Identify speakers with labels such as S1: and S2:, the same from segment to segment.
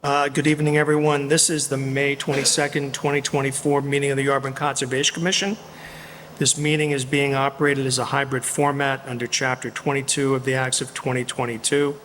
S1: Good evening, everyone. This is the May 22nd, 2024 meeting of the Auburn Conservation Commission. This meeting is being operated as a hybrid format under Chapter 22 of the Acts of 2022.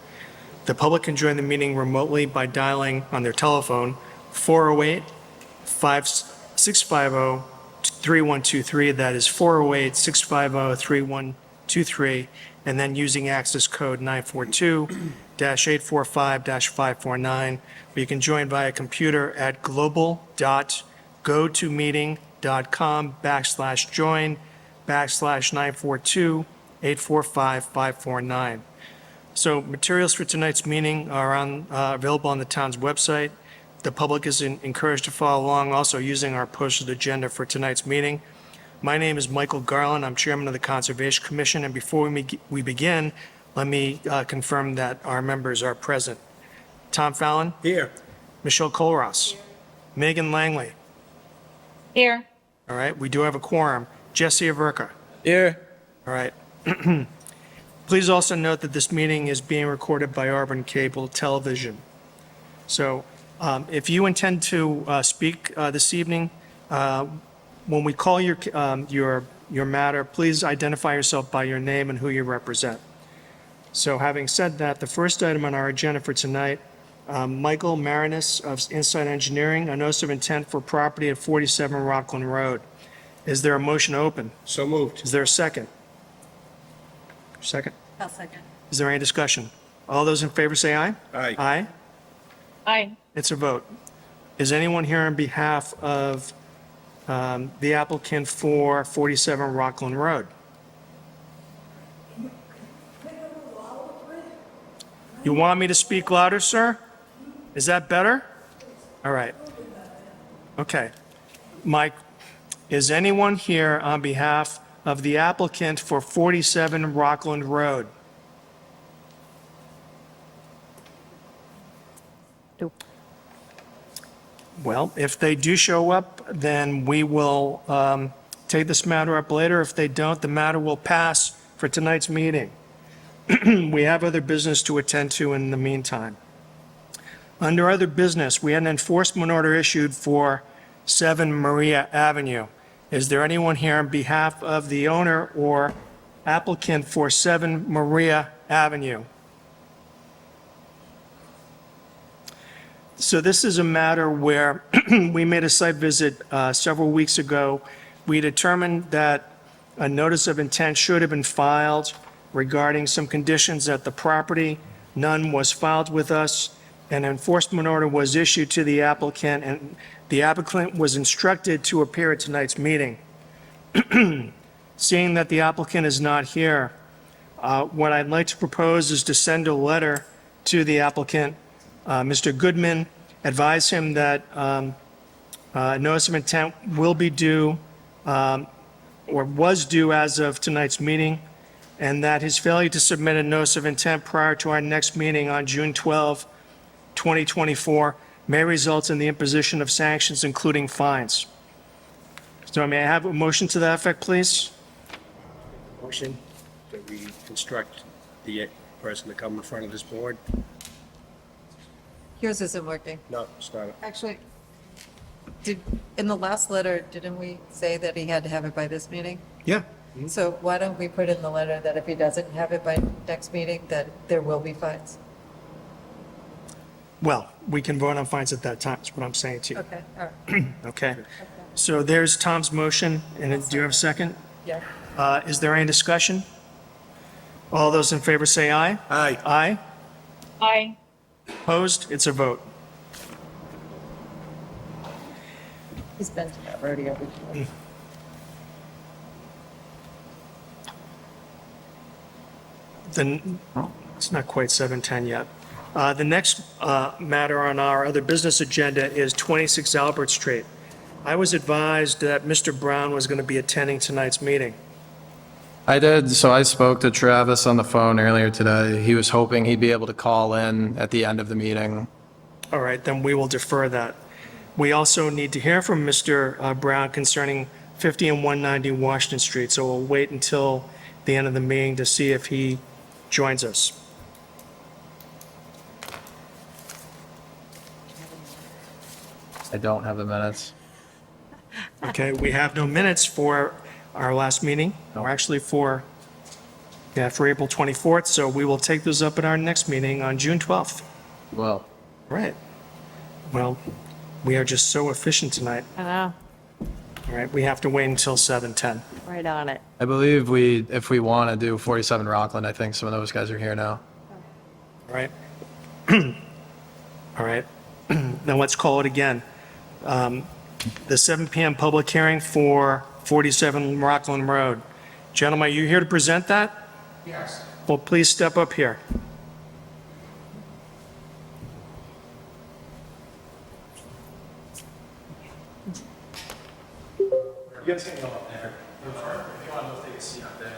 S1: The public can join the meeting remotely by dialing on their telephone 408-650-3123. That is 408-650-3123, and then using access code 942-845-549. Or you can join via computer at global.gotomeeting.com/join/942-845-549. So materials for tonight's meeting are available on the town's website. The public is encouraged to follow along also using our posted agenda for tonight's meeting. My name is Michael Garland. I'm chairman of the Conservation Commission. And before we begin, let me confirm that our members are present. Tom Fallon?
S2: Here.
S1: Michelle Colross? Megan Langley?
S3: Here.
S1: All right, we do have a quorum. Jesse Averka?
S2: Here.
S1: All right. Please also note that this meeting is being recorded by Auburn Cable Television. So if you intend to speak this evening, when we call your matter, please identify yourself by your name and who you represent. So having said that, the first item on our agenda for tonight, Michael Marinas of Insight Engineering, a notice of intent for property at 47 Rockland Road. Is there a motion to open?
S2: So moved.
S1: Is there a second? Second?
S3: I'll second.
S1: Is there any discussion? All those in favor say aye.
S2: Aye.
S1: Aye?
S3: Aye.
S1: It's a vote. Is anyone here on behalf of the applicant for 47 Rockland Road? You want me to speak louder, sir? Is that better? All right. Okay. Mike, is anyone here on behalf of the applicant for 47 Rockland Road?
S3: Nope.
S1: Well, if they do show up, then we will take this matter up later. If they don't, the matter will pass for tonight's meeting. We have other business to attend to in the meantime. Under other business, we had an enforcement order issued for 7 Maria Avenue. Is there anyone here on behalf of the owner or applicant for 7 Maria Avenue? So this is a matter where we made a site visit several weeks ago. We determined that a notice of intent should have been filed regarding some conditions at the property. None was filed with us. An enforcement order was issued to the applicant, and the applicant was instructed to appear at tonight's meeting. Seeing that the applicant is not here, what I'd like to propose is to send a letter to the applicant, Mr. Goodman, advise him that notice of intent will be due or was due as of tonight's meeting, and that his failure to submit a notice of intent prior to our next meeting on June 12, 2024 may result in the imposition of sanctions, including fines. So may I have a motion to that effect, please?
S2: Motion that we instruct the person to come in front of this board.
S3: Yours isn't working.
S2: No, start it.
S3: Actually, in the last letter, didn't we say that he had to have it by this meeting?
S1: Yeah.
S3: So why don't we put in the letter that if he doesn't have it by next meeting, that there will be fines?
S1: Well, we can vote on fines at that time, is what I'm saying to you.
S3: Okay, all right.
S1: Okay. So there's Tom's motion, and do you have a second?
S3: Yeah.
S1: Is there any discussion? All those in favor say aye.
S2: Aye.
S1: Aye.
S3: Aye.
S1: Opposed? It's a vote.
S3: He's been to that rodeo before.
S1: Then, it's not quite 7:10 yet. The next matter on our other business agenda is 26 Albert Street. I was advised that Mr. Brown was going to be attending tonight's meeting.
S4: I did. So I spoke to Travis on the phone earlier today. He was hoping he'd be able to call in at the end of the meeting.
S1: All right, then we will defer that. We also need to hear from Mr. Brown concerning 50 and 190 Washington Street, so we'll wait until the end of the meeting to see if he joins us.
S4: I don't have the minutes.
S1: Okay, we have no minutes for our last meeting, or actually for April 24th, so we will take those up at our next meeting on June 12th.
S4: Well,
S1: Right. Well, we are just so efficient tonight.
S5: I know,
S1: All right, we have to wait until 7:10.
S5: right on it.
S4: I believe if we want to do 47 Rockland, I think some of those guys are here now.
S1: All right? All right. Then let's call it again. The 7 PM public hearing for 47 Rockland Road. Gentlemen, are you here to present that? Yes. Well, please step up here. You guys can go up there. If you want to take a seat up there.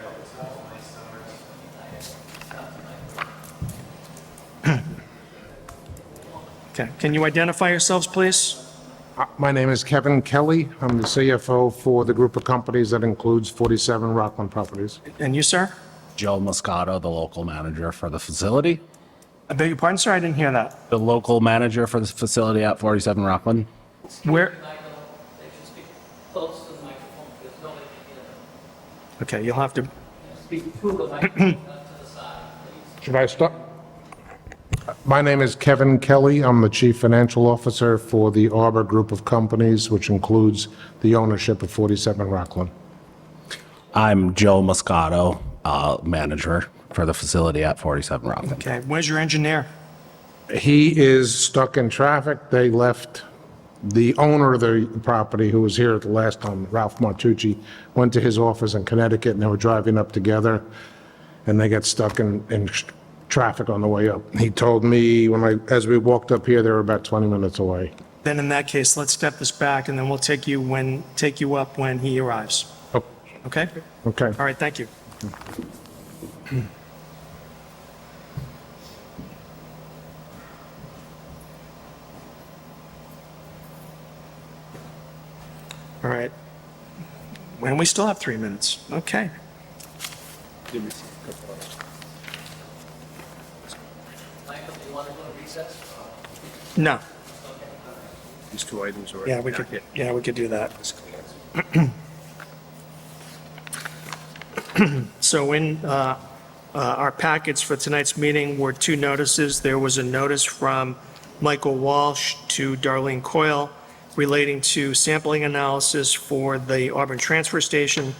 S1: Okay, can you identify yourselves, please?
S6: My name is Kevin Kelly. I'm the CFO for the group of companies that includes 47 Rockland Properties.
S1: And you, sir?
S7: Joe Moscato, the local manager for the facility.
S1: I beg your pardon, sir? I didn't hear that.
S7: The local manager for the facility at 47 Rockland.
S1: Where?
S8: They should speak close to the microphone because nobody can hear them.
S1: Okay, you'll have to,
S8: Speak through the microphone, not to the side, please.
S6: Should I start? My name is Kevin Kelly. I'm the Chief Financial Officer for the Arbor Group of Companies, which includes the ownership of 47 Rockland.
S7: I'm Joe Moscato, manager for the facility at 47 Rockland.
S1: okay, where's your engineer?
S6: He is stuck in traffic. They left, the owner of the property, who was here at the last time, Ralph Martucci, went to his office in Connecticut, and they were driving up together, and they got stuck in traffic on the way up. He told me as we walked up here, they were about 20 minutes away.
S1: Then in that case, let's step this back and then we'll take you up when he arrives.
S6: Oh,
S1: Okay?
S6: okay.
S1: All right, thank you. All right. And we still have 3 minutes. Okay.
S8: Michael, do you want to go to recess?
S1: No.
S2: These two items are.
S1: Yeah, we could do that. So in our packets for tonight's meeting were 2 notices. There was a notice from Michael Walsh to Darlene Coyle relating to sampling analysis for the Auburn Transfer Station.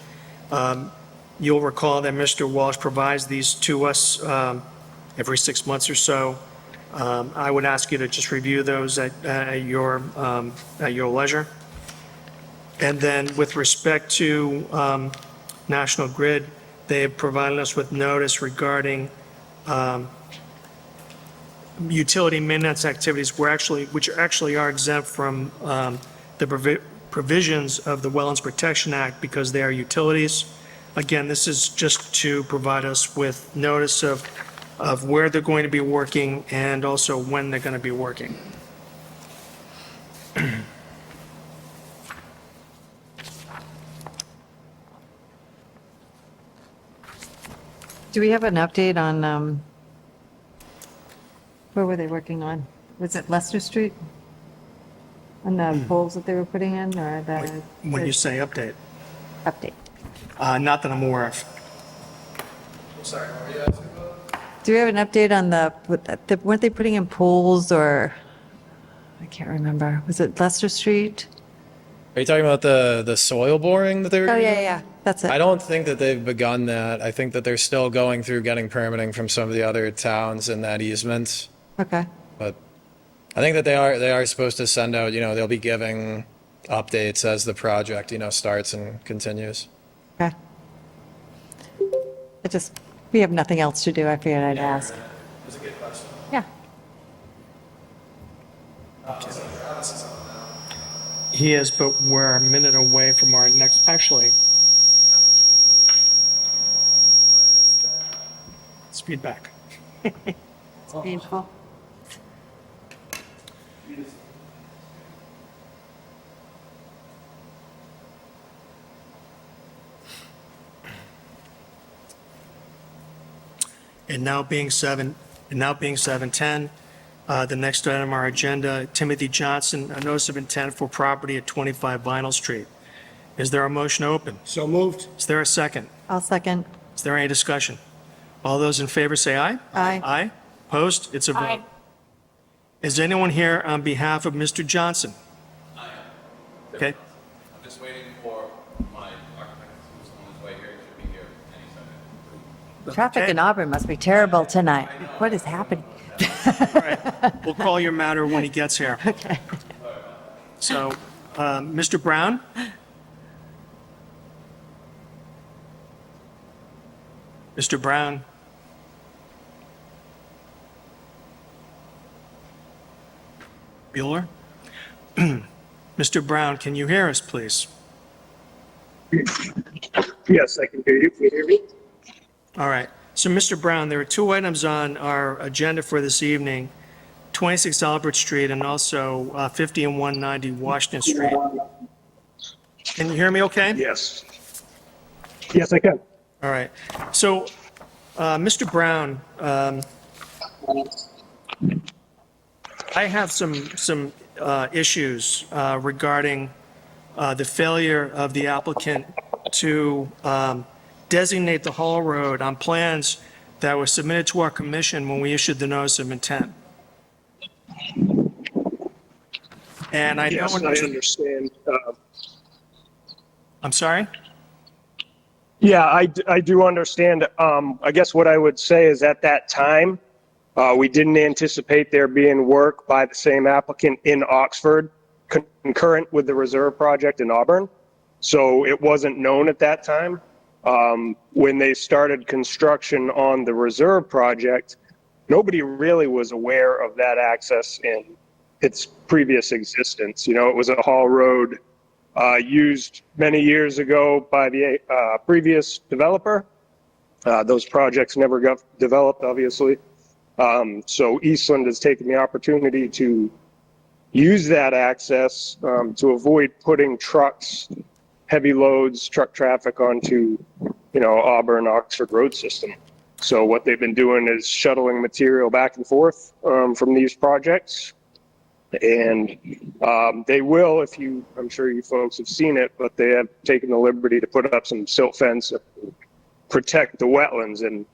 S1: You'll recall that Mr. Walsh provides these to us every 6 months or so. I would ask you to just review those at your leisure. And then with respect to National Grid, they have provided us with notice regarding utility maintenance activities which actually are exempt from the provisions of the Wetlands Protection Act because they are utilities. Again, this is just to provide us with notice of where they're going to be working and also when they're going to be working.
S3: Do we have an update on, where were they working on? Was it Leicester Street? On the poles that they were putting in, or the?
S1: When you say update,
S3: Update.
S1: not that I'm aware of.
S4: Sorry, what were you asking about?
S3: Do we have an update on weren't they putting in poles or, I can't remember, was it Leicester Street?
S4: Are you talking about the soil boring that they were
S3: Oh,
S4: doing?
S3: yeah, that's
S4: I
S3: it.
S4: don't think that they've begun that. I think that they're still going through getting permitting from some of the other towns in that easement.
S3: Okay,
S4: But I think that they are supposed to send out, they'll be giving updates as the project, starts and continues.
S3: okay. We have nothing else to do, I figured I'd ask.
S4: That's a good question.
S3: Yeah.
S1: He is, but we're a minute away from our next, actually. It's feedback.
S3: It's painful.
S1: And now being 7:10, The next item on our agenda, Timothy Johnson, a notice of intent for property at 25 Vinyl Street. Is there a motion to open?
S2: So moved.
S1: Is there a second?
S3: I'll second.
S1: Is there any discussion? All those in favor say aye.
S3: Aye.
S1: Aye. Opposed? It's a vote. Is anyone here on behalf of Mr. Johnson?
S4: I am.
S1: Okay.
S4: I'm just waiting for my architect, who's on his way here, should be here any second.
S3: Traffic in Auburn must be terrible tonight. What is happening?
S1: All right. We'll call your matter when he gets here.
S3: Okay.
S1: So, Mr. Brown? Mr. Brown? Bueller? Mr. Brown, can you hear us, please?
S5: Yes, I can hear you. Can you hear me?
S1: All right. So, Mr. Brown, there are two items on our agenda for this evening, 26 Albert Street and also 50 and 190 Washington Street. Can you hear me okay?
S5: Yes. Yes, I can.
S1: All right. So, Mr. Brown, I have some issues regarding the failure of the applicant to designate the Hall Road on plans that were submitted to our commission when we issued the notice of intent. And I
S5: Yes,
S1: know,
S5: I understand.
S1: I'm sorry?
S5: Yeah, I do understand. I guess what I would say is at that time, we didn't anticipate there being work by the same applicant in Oxford concurrent with the reserve project in Auburn. So it wasn't known at that time. When they started construction on the reserve project, nobody really was aware of that access in its previous existence. You know, it was a haul road used many years ago by the previous developer. Those projects never got developed, obviously. So Eastland has taken the opportunity to use that access to avoid putting trucks, heavy loads, truck traffic onto, you know, Auburn, Oxford road system. So what they've been doing is shuttling material back and forth from these projects. And they will, I'm sure you folks have seen it, but they have taken the liberty to put up some silt fence to protect the wetlands. And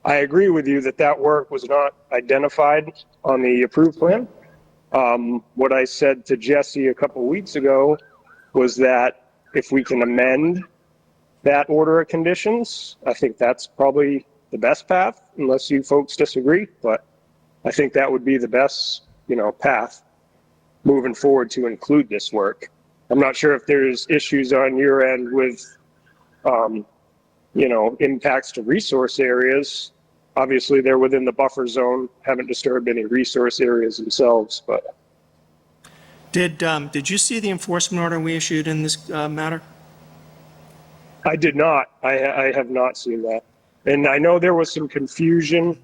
S5: I agree with you that that work was not identified on the approved plan. What I said to Jesse a couple weeks ago was that if we can amend that order of conditions, I think that's probably the best path, unless you folks disagree. But I think that would be the best, you know, path moving forward to include this work. I'm not sure if there's issues on your end with, you know, impacts to resource areas. Obviously, they're within the buffer zone, haven't disturbed any resource areas themselves, but.
S1: Did you see the enforcement order we issued in this matter?
S5: I did not. I have not seen that. And I know there was some confusion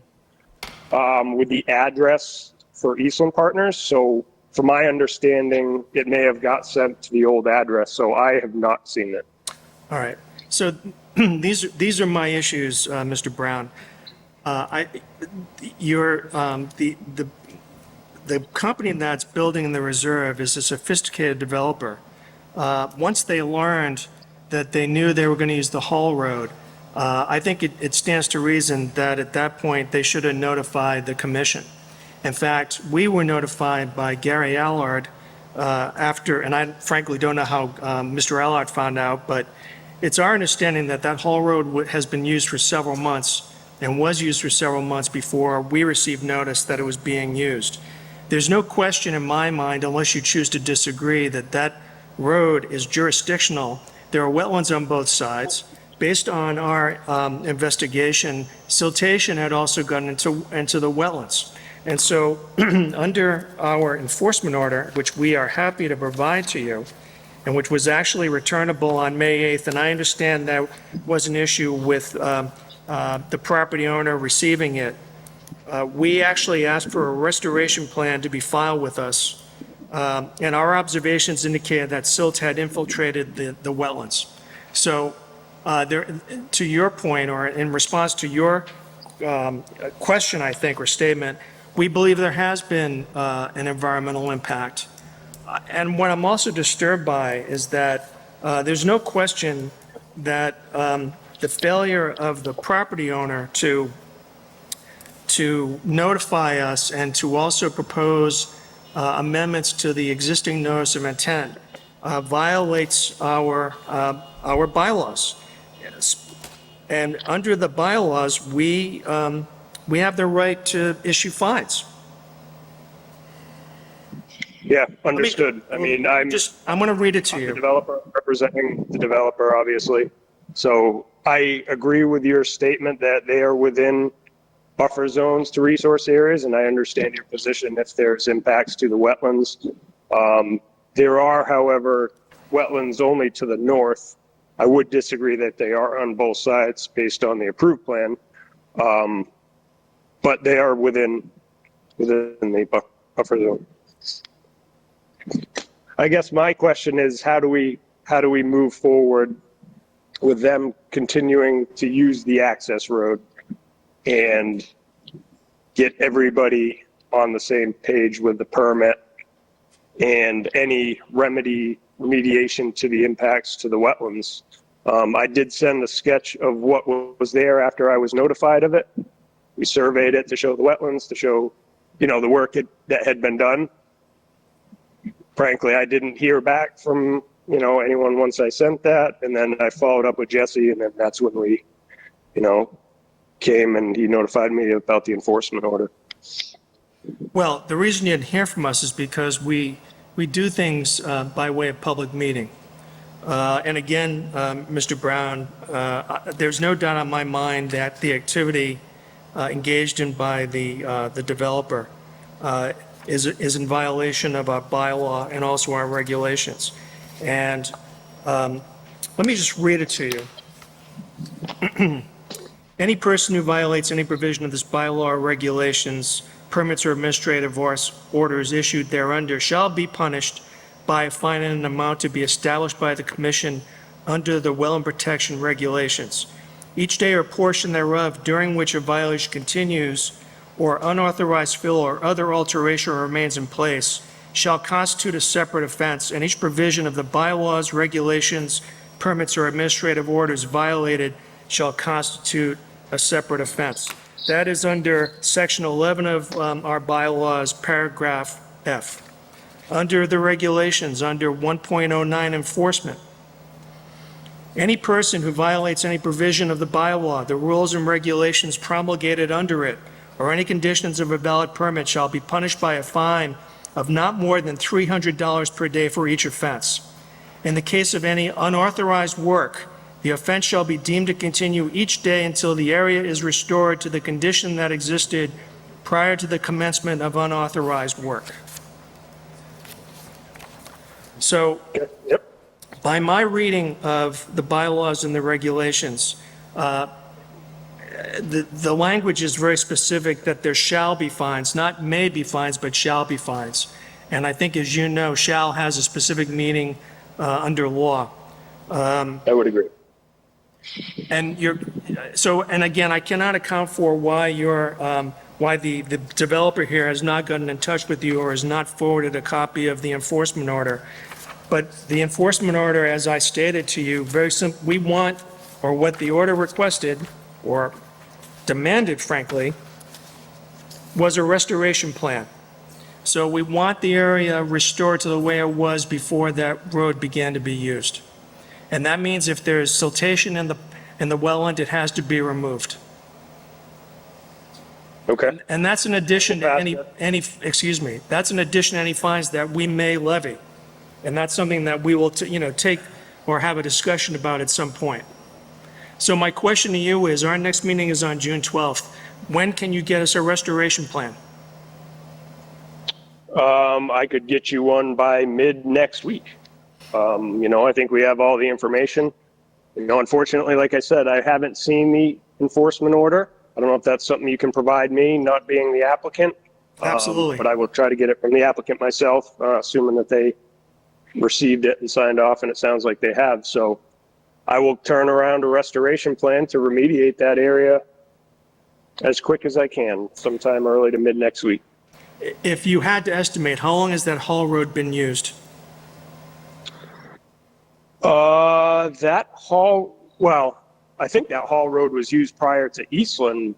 S5: with the address for Eastland Partners. So from my understanding, it may have got sent to the old address. So I have not seen it.
S1: All right. So these are my issues, Mr. Brown. The company that's building the reserve is a sophisticated developer. Once they learned that they knew they were going to use the Hall Road, I think it stands to reason that at that point they should have notified the commission. In fact, we were notified by Gary Allard after, and I frankly don't know how Mr. Allard found out, but it's our understanding that that Hall Road has been used for several months and was used for several months before we received notice that it was being used. There's no question in my mind, unless you choose to disagree, that that road is jurisdictional. There are wetlands on both sides. Based on our investigation, siltation had also gotten into the wetlands. And so under our enforcement order, which we are happy to provide to you, and which was actually returnable on May 8th, and I understand that was an issue with the property owner receiving it. We actually asked for a restoration plan to be filed with us, and our observations indicated that silt had infiltrated the wetlands. So to your point, or in response to your question, I think, or statement, we believe there has been an environmental impact. And what I'm also disturbed by is that there's no question that the failure of the property owner to notify us and to also propose amendments to the existing notice of intent violates our bylaws. And under the bylaws, we have the right to issue fines.
S5: Yeah, understood. I mean, I'm
S1: going to read it to
S5: the
S1: you.
S5: developer, representing the developer, obviously. So I agree with your statement that they are within buffer zones to resource areas, and I understand your position if there's impacts to the wetlands. There are, however, wetlands only to the north. I would disagree that they are on both sides based on the approved plan. But they are within the buffer zone. I guess my question is, how do we move forward with them continuing to use the access road and get everybody on the same page with the permit and any remediation to the impacts to the wetlands? I did send a sketch of what was there after I was notified of it. We surveyed it to show the wetlands, to show, the work that had been done. Frankly, I didn't hear back from, anyone once I sent that. And then I followed up with Jesse, and then that's when we, came and he notified me about the enforcement order.
S1: Well, the reason you didn't hear from us is because we do things by way of public meeting. And again, Mr. Brown, there's no doubt on my mind that the activity engaged in by the developer is in violation of our bylaw and also our regulations. And let me just read it to you. Any person who violates any provision of this bylaw or regulations, permits or administrative orders issued thereunder shall be punished by a fine in an amount to be established by the commission under the Wetland Protection Regulations. Each day or portion thereof during which a violation continues or unauthorized fill or other alteration remains in place shall constitute a separate offense, and each provision of the bylaws, regulations, permits, or administrative orders violated shall constitute a separate offense. That is under Section 11 of our bylaws, paragraph F. Under the regulations, under 1.09 enforcement, any person who violates any provision of the bylaw, the rules and regulations promulgated under it, or any conditions of a valid permit shall be punished by a fine of not more than $300 per day for each offense. In the case of any unauthorized work, the offense shall be deemed to continue each day until the area is restored to the condition that existed prior to the commencement of unauthorized work. So,
S5: Yep.
S1: by my reading of the bylaws and the regulations, the language is very specific that there shall be fines, not may be fines, but shall be fines. And I think, as you know, shall has a specific meaning under law.
S5: I would agree.
S1: And and again, I cannot account for why why the developer here has not gotten in touch with you or has not forwarded a copy of the enforcement order. But the enforcement order, as I stated to you, very simple, we want, or what the order requested, or demanded, frankly, was a restoration plan. So we want the area restored to the way it was before that road began to be used. And that means if there's siltation in the wetland, it has to be removed.
S5: Okay.
S1: And that's in addition to that's in addition to any fines that we may levy. And that's something that we will, take or have a discussion about at some point. So my question to you is, our next meeting is on June 12th. When can you get us a restoration plan?
S5: I could get you one by mid next week. I think we have all the information. Unfortunately, like I said, I haven't seen the enforcement order. I don't know if that's something you can provide me, not being the applicant.
S1: Absolutely.
S5: But I will try to get it from the applicant myself, assuming that they received it and signed off, and it sounds like they have. So I will turn around a restoration plan to remediate that area as quick as I can, sometime early to mid next week.
S1: If you had to estimate, how long has that Hall Road been used?
S5: That hall, well, I think that Hall Road was used prior to Eastland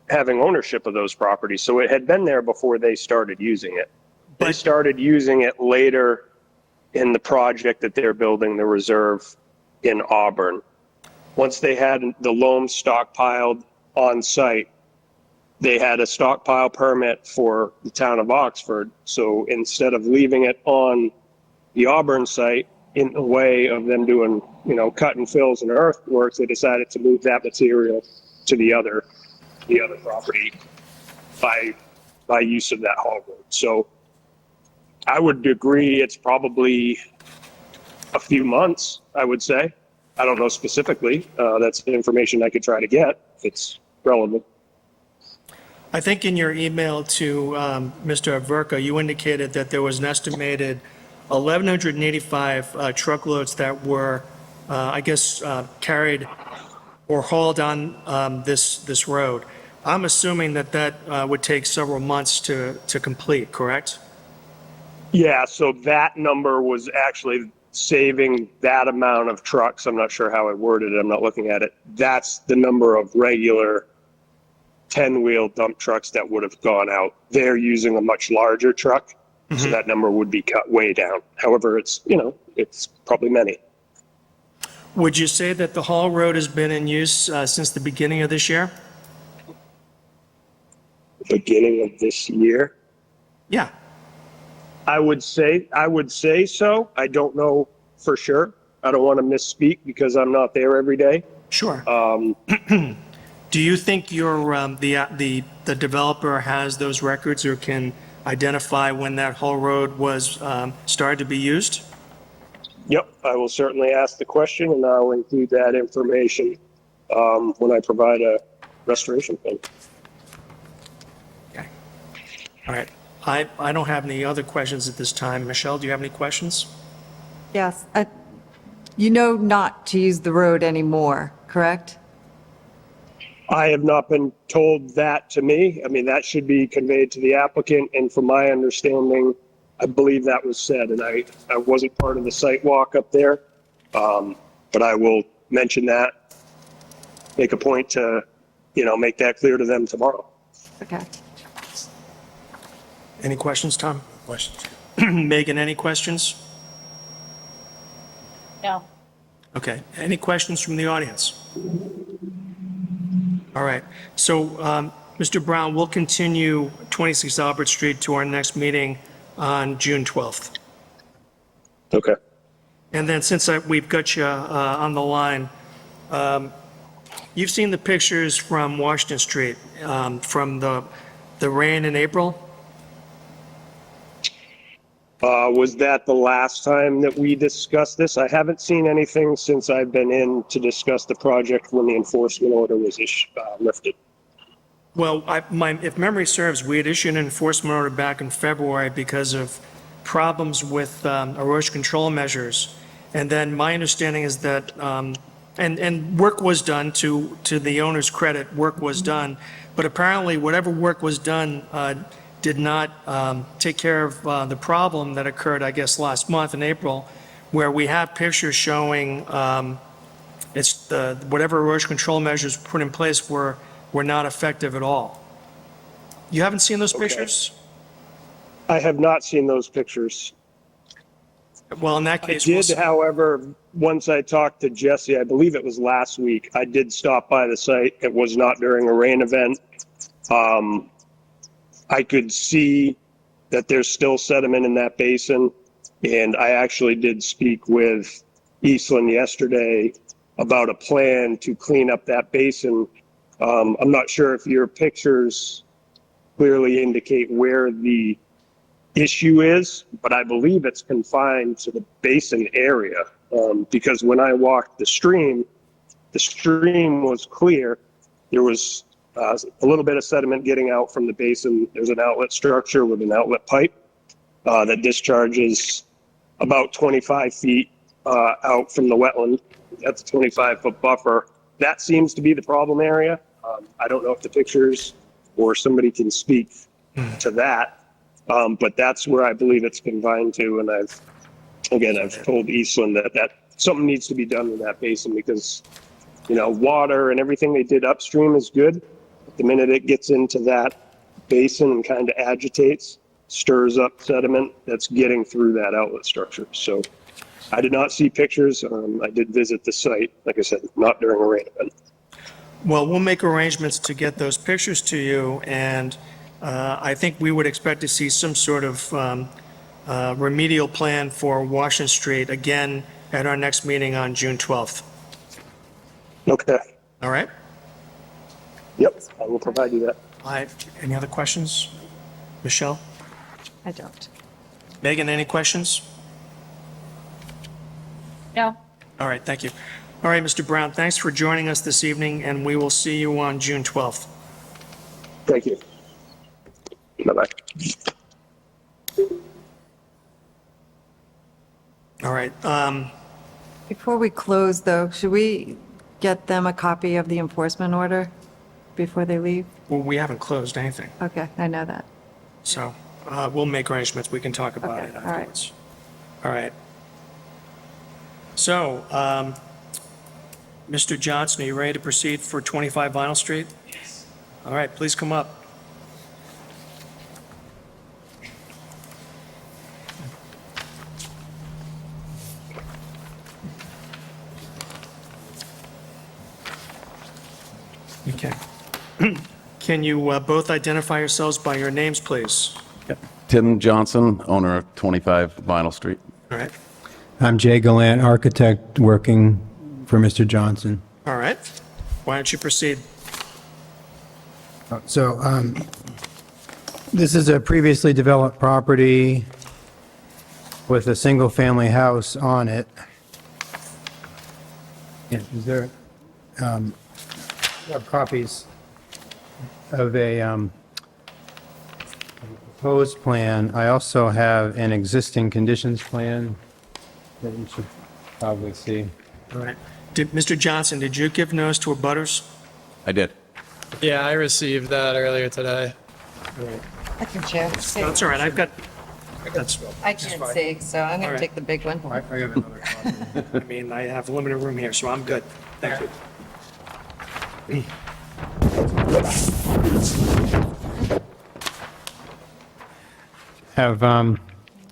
S5: having ownership of those properties, so it had been there before they started using it. They
S1: But-
S5: started using it later in the project that they're building, the reserve in Auburn. Once they had the loam stockpiled on site, they had a stockpile permit for the town of Oxford. So instead of leaving it on the Auburn site in the way of them doing, cut and fills and earthworks, they decided to move that material to the other property by use of that haul road. So I would agree it's probably a few months, I would say. I don't know specifically. That's information I could try to get if it's relevant.
S1: I think in your email to Mr. Verka, you indicated that there was an estimated 1,185 truckloads that were, carried or hauled on this road. I'm assuming that would take several months to complete, correct?
S5: Yeah, so that number was actually saving that amount of trucks. I'm not sure how I worded it. I'm not looking at it. That's the number of regular 10-wheel dump trucks that would have gone out. They're using a much larger truck, so that number would be cut way down. However, it's probably many.
S1: Would you say that the Hall Road has been in use since the beginning of this year?
S5: Beginning of this year,
S1: Yeah.
S5: I would say so. I don't know for sure. I don't want to misspeak because I'm not there every day.
S1: Sure. Do you think the developer has those records or can identify when that Hall Road was started to be used?
S5: Yep, I will certainly ask the question, and I'll include that information when I provide a restoration plan.
S1: Okay. All right. I don't have any other questions at this time. Michelle, do you have any questions?
S3: Yes. Not to use the road anymore, correct?
S5: I have not been told that to me. I mean, that should be conveyed to the applicant, and from my understanding, I believe that was said, and I wasn't part of the site walk up there, but I will mention that, make a point to, make that clear to them tomorrow.
S3: Okay.
S1: Any questions, Tom? Questions. Megan, any questions?
S9: No.
S1: Okay. Any questions from the audience? All right. So, Mr. Brown, we'll continue 26 Albert Street to our next meeting on June 12th.
S5: Okay.
S1: And then since we've got you on the line, you've seen the pictures from Washington Street from the rain in April?
S5: Was that the last time that we discussed this? I haven't seen anything since I've been in to discuss the project when the enforcement order was lifted.
S1: Well, if memory serves, we had issued an enforcement order back in February because of problems with erosion control measures. And then my understanding is that, and work was done, to the owner's credit, work was done. But apparently, whatever work was done did not take care of the problem that occurred, I guess, last month in April, where we have pictures showing whatever erosion control measures put in place were not effective at all. You haven't seen those pictures?
S5: I have not seen those pictures.
S1: Well, in that
S5: I
S1: case,
S5: did, however, once I talked to Jesse, I believe it was last week, I did stop by the site. It was not during a rain event. I could see that there's still sediment in that basin, and I actually did speak with Eastland yesterday about a plan to clean up that basin. I'm not sure if your pictures clearly indicate where the issue is, but I believe it's confined to the basin area, because when I walked the stream was clear. There was a little bit of sediment getting out from the basin. There's an outlet structure with an outlet pipe that discharges about 25 feet out from the wetland. That's a 25-foot buffer. That seems to be the problem area. I don't know if the pictures or somebody can speak to that, but that's where I believe it's confined to. And I've told Eastland that something needs to be done in that basin because, water and everything they did upstream is good. But the minute it gets into that basin and kind of agitates, stirs up sediment that's getting through that outlet structure. So I did not see pictures. I did visit the site, like I said, not during a rain event.
S1: Well, we'll make arrangements to get those pictures to you, and I think we would expect to see some sort of remedial plan for Washington Street again at our next meeting on June 12th.
S5: Okay.
S1: All right?
S5: Yep, I will provide you that.
S1: Any other questions? Michelle?
S3: I don't.
S1: Megan, any questions?
S3: No.
S1: All right, thank you. All right, Mr. Brown, thanks for joining us this evening, and we will see you on June 12th.
S5: Thank you. Bye-bye.
S1: All right,
S3: Before we close, though, should we get them a copy of the enforcement order before they leave?
S1: well, we haven't closed anything,
S3: Okay, I know that.
S1: so we'll make arrangements. We can talk about
S3: Okay,
S1: it
S3: all right.
S1: afterwards. All right. So, Mr. Johnson, are you ready to proceed for 25 Vinyl Street? Yes. All right, please come up. Okay. Can you both identify yourselves by your names, please?
S9: Tim Johnson, owner of 25 Vinyl Street.
S1: All right.
S10: I'm Jay Gallant, architect working for Mr. Johnson.
S1: All right. Why don't you proceed?
S10: So this is a previously developed property with a single-family house on it. Yeah, is there, I have copies of a proposed plan. I also have an existing conditions plan that you should probably see.
S1: All right. Mr. Johnson, did you give notice to abutters?
S9: I did.
S4: Yeah, I received that earlier today.
S3: I can share.
S1: That's all right. I've got, that's,
S3: I can't see, so I'm
S1: All
S3: going
S1: right.
S3: to take the big one.
S10: I have another copy.
S1: I mean, I have limited room here, so I'm good. Thank you.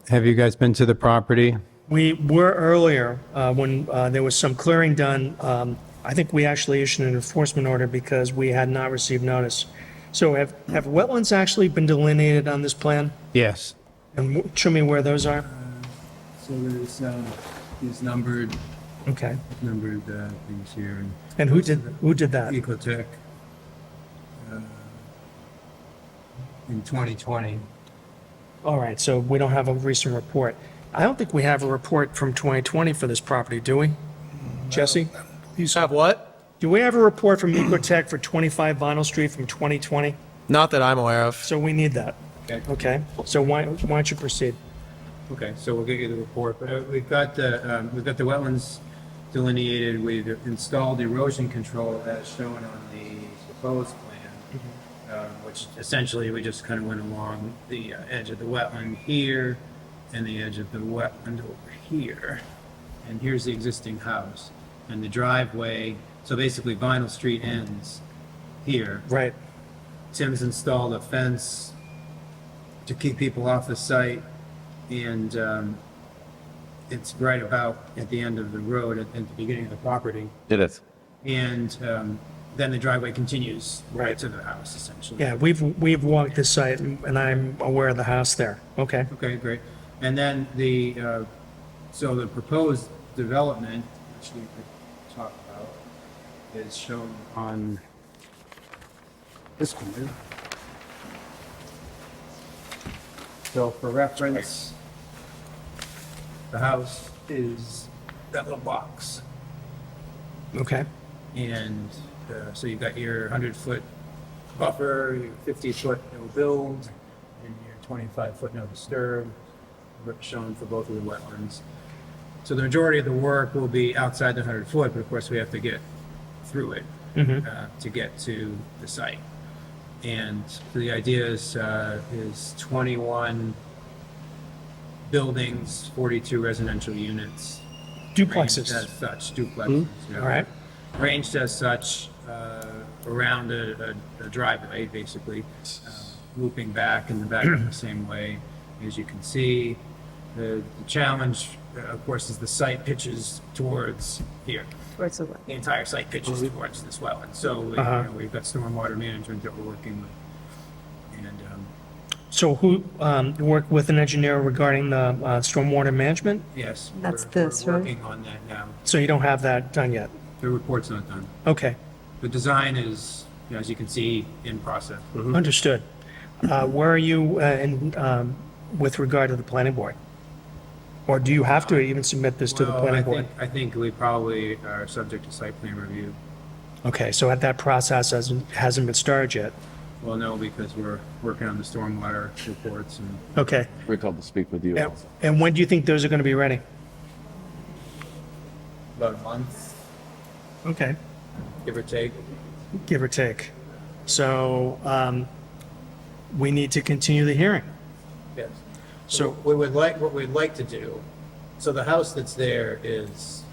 S10: Have you guys been to the property?
S1: We were earlier, when there was some clearing done. I think we actually issued an enforcement order because we had not received notice. So have wetlands actually been delineated on this plan?
S10: Yes.
S1: And show me where those are?
S10: So there's these numbered
S1: Okay.
S10: things here.
S1: And who did that?
S10: Ecotech in 2020.
S1: All right, so we don't have a recent report. I don't think we have a report from 2020 for this property, do we? Jesse?
S4: You have what?
S1: Do we have a report from Ecotech for 25 Vinyl Street from 2020?
S4: Not that I'm aware of.
S1: So we need that.
S10: Okay.
S1: Okay, so why don't you proceed?
S10: Okay, so we'll get you the report, but we've got the wetlands delineated. We've installed erosion control as shown on the proposed plan, which essentially we just kind of went along the edge of the wetland here and the edge of the wetland over here. And here's the existing house and the driveway. So basically Vinyl Street ends here.
S1: Right.
S10: Tim's installed a fence to keep people off the site, and it's right about at the end of the road, at the beginning of the property.
S9: It is.
S10: And then the driveway continues right
S1: Right.
S10: to the house, essentially.
S1: Yeah, we've walked this site and I'm aware of the house there. Okay.
S10: Okay, great. And then so the proposed development, which we could talk about, is shown on this one. So for reference, the house is that little box.
S1: Okay.
S10: And so you've got your 100-foot buffer, your 50-foot no build, and your 25-foot no disturb, shown for both of the wetlands. So the majority of the work will be outside the 100-foot, but of course we have to get through it. to get to the site. And the idea is 21 buildings, 42 residential units.
S1: Duplexes.
S10: Arranged as such, duplexes. Yeah.
S1: All right.
S10: Arranged as such around a driveway, basically, looping back in the back the same way. As you can see, the challenge, of course, is the site pitches towards here.
S3: Towards the
S10: The entire site pitches towards this wetland. So we've got stormwater management that we're working with. And
S1: So who worked with an engineer regarding the stormwater management?
S10: yes,
S3: That's
S10: we're
S3: this, right?
S10: working on that now.
S1: So you don't have that done yet?
S10: The report's not done.
S1: Okay,
S10: The design is, as you can see, in process.
S1: understood. Where are you with regard to the planning board? Or do you have to even submit this to the
S10: Well,
S1: planning board?
S10: I think we probably are subject to site plan review.
S1: Okay, so that process hasn't been started yet?
S10: Well, no, because we're working on the stormwater reports and
S1: Okay.
S9: We're told to speak with you
S1: And-
S9: also.
S1: And when do you think those are going to be ready?
S10: about a month,
S1: Okay.
S10: give or take.
S1: Give or take. So we need to continue the hearing.
S10: Yes.
S1: So-
S10: What we'd like to do, so the house that's there is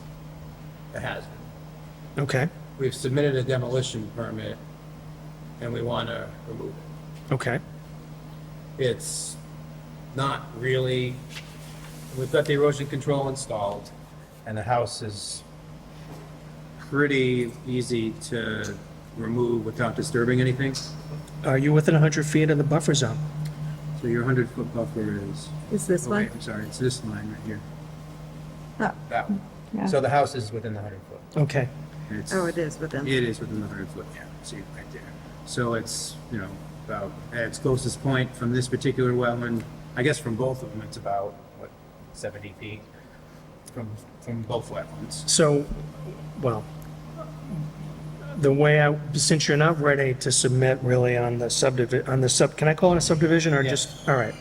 S10: a hazard.
S1: Okay,
S10: We've submitted a demolition permit and we want to remove it.
S1: okay.
S10: It's not really, we've got the erosion control installed and the house is pretty easy to remove without disturbing anything.
S1: Are you within 100 feet of the buffer zone?
S10: So your 100-foot buffer is.
S3: Is this
S10: oh,
S3: one?
S10: wait, I'm sorry, it's this line right here.
S3: Oh,
S10: That one.
S3: yeah.
S10: So the house is within the 100-foot.
S1: Okay,
S3: Oh, it is within.
S10: It is within the 100-foot, yeah, see it right there. So it's, about, at its closest point from this particular wetland, I guess from both of them, it's about, 70 feet from both wetlands.
S1: so, well, since you're not ready to submit really on the can I call it a subdivision or
S10: Yes.
S1: just, all right.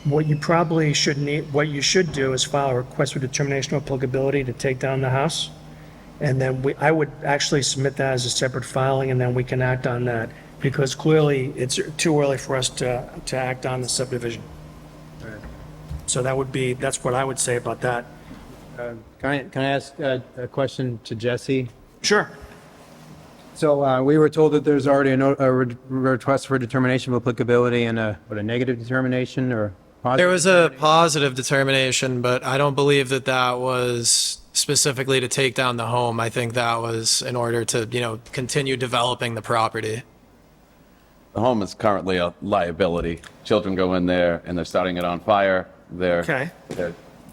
S1: What you probably should need, what you should do is file a request for determination of applicability to take down the house. And then I would actually submit that as a separate filing and then we can act on that. Because clearly it's too early for us to act on the subdivision. So that's what I would say about that.
S10: Can I ask a question to Jesse?
S1: Sure.
S10: So we were told that there's already a request for determination of applicability and a negative determination or positive?
S4: There was a positive determination, but I don't believe that was specifically to take down the home. I think that was in order to, continue developing the property.
S9: The home is currently a liability. Children go in there and they're starting it on fire.
S1: Okay.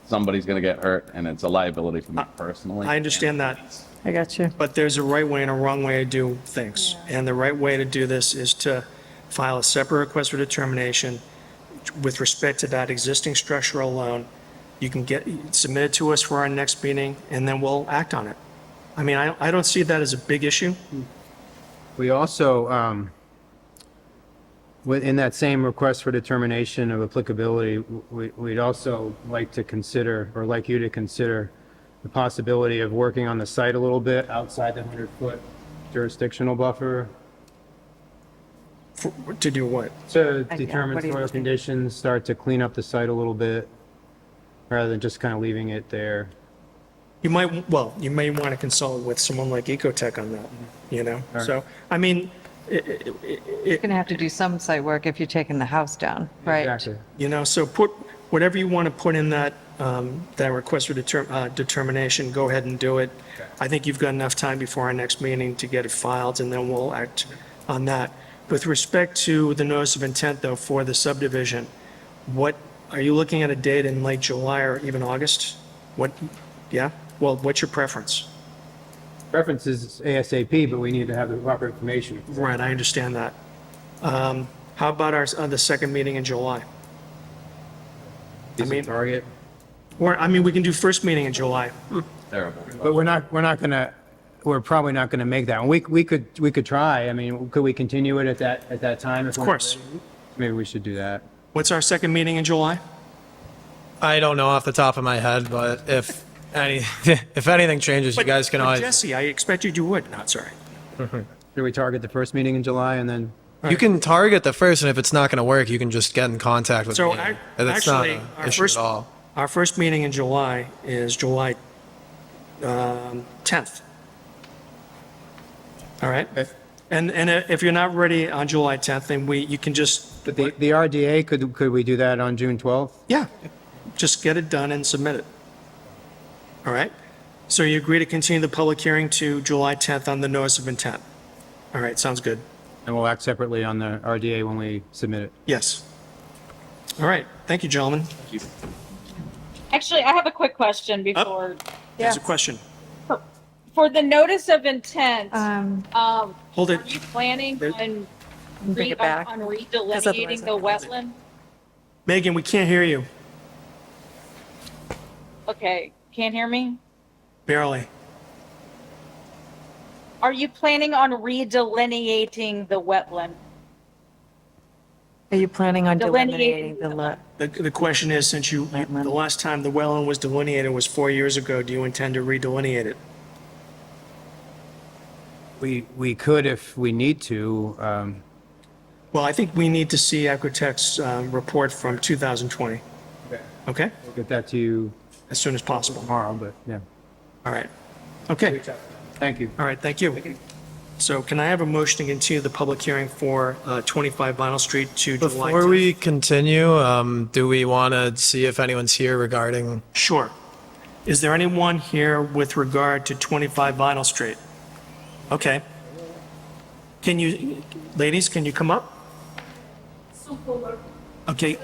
S9: Somebody's going to get hurt and it's a liability for me personally.
S1: I understand that.
S3: I got you.
S1: But there's a right way and a wrong way to do things. And the right way to do this is to file a separate request for determination with respect to that existing structure alone. You can submit it to us for our next meeting, and then we'll act on it. I mean, I don't see that as a big issue.
S10: We also, in that same request for determination of applicability, we'd also like to consider, or like you to consider, the possibility of working on the site a little bit outside the 100-foot jurisdictional buffer
S1: To do what?
S10: to
S3: Yeah,
S10: determine
S3: what are you
S10: soil
S3: looking-
S10: conditions, start to clean up the site a little bit, rather than just kind of leaving it there.
S1: You may want to consult with someone like Ecotech on that,
S10: right.
S1: So, I mean,
S3: You're going to have to do some site work if you're taking the house down, right?
S10: Exactly.
S1: so put whatever you want to put in that request for determination, go ahead and do it. I think you've got enough time before our next meeting to get it filed, and then we'll act on that. With respect to the notice of intent, though, for the subdivision, are you looking at a date in late July or even August? What's your preference?
S10: Preference is ASAP, but we need to have the proper information.
S1: Right, I understand that. How about the second meeting in July?
S10: Decent target.
S1: Or, we can do first meeting in July.
S9: Terrible.
S10: But we're probably not gonna make that. We could try. Could we continue it at that time?
S1: Of course.
S10: Maybe we should do that.
S1: What's our second meeting in July?
S4: I don't know off the top of my head, but if anything changes, you guys can
S1: But
S4: always.
S1: Jesse, I expected you would. Not sorry.
S10: Should we target the first meeting in July and then?
S4: You can target the first, and if it's not going to work, you can just get in contact with
S1: So
S4: me.
S1: ac-
S4: That's not
S1: actually,
S4: an
S1: our
S4: issue
S1: first,
S4: at all.
S1: our first meeting in July is July 10th. All right? And if you're not ready on July 10th, then you can just,
S10: But the RDA, could we do that on June 12th?
S1: yeah, just get it done and submit it. All right? So you agree to continue the public hearing to July 10th on the notice of intent? All right, sounds good.
S10: And we'll act separately on the RDA when we submit it.
S1: Yes. All right, thank you, gentlemen.
S11: Actually, I have a quick question before,
S1: There's a question.
S11: for the notice of intent,
S1: Hold
S11: are
S1: it.
S11: you planning
S1: There-
S11: on
S3: Bring it back.
S11: on
S3: otherwise
S11: redelineating the wetland?
S1: Megan, we can't hear you,
S11: Okay, can't hear me?
S1: barely.
S11: Are you planning on redelineating the wetland?
S3: Are you planning on
S11: Delineating
S3: delineating the lot?
S1: The question is, since the last time the wetland was delineated was 4 years ago, do you intend to redelineate it?
S10: We could if we need to.
S1: Well, I think we need to see Aquatech's report from 2020, okay?
S10: We'll get that to you
S1: As soon as possible.
S10: tomorrow, but yeah.
S1: All right. Okay,
S10: Thank you.
S1: all right, thank you. So can I have a motion to continue the public hearing for 25 Vinyl Street to July 10th?
S4: Before we continue, do we want to see if anyone's here regarding?
S1: Sure. Is there anyone here with regard to 25 Vinyl Street? Okay. Can you, ladies, can you come up? Okay,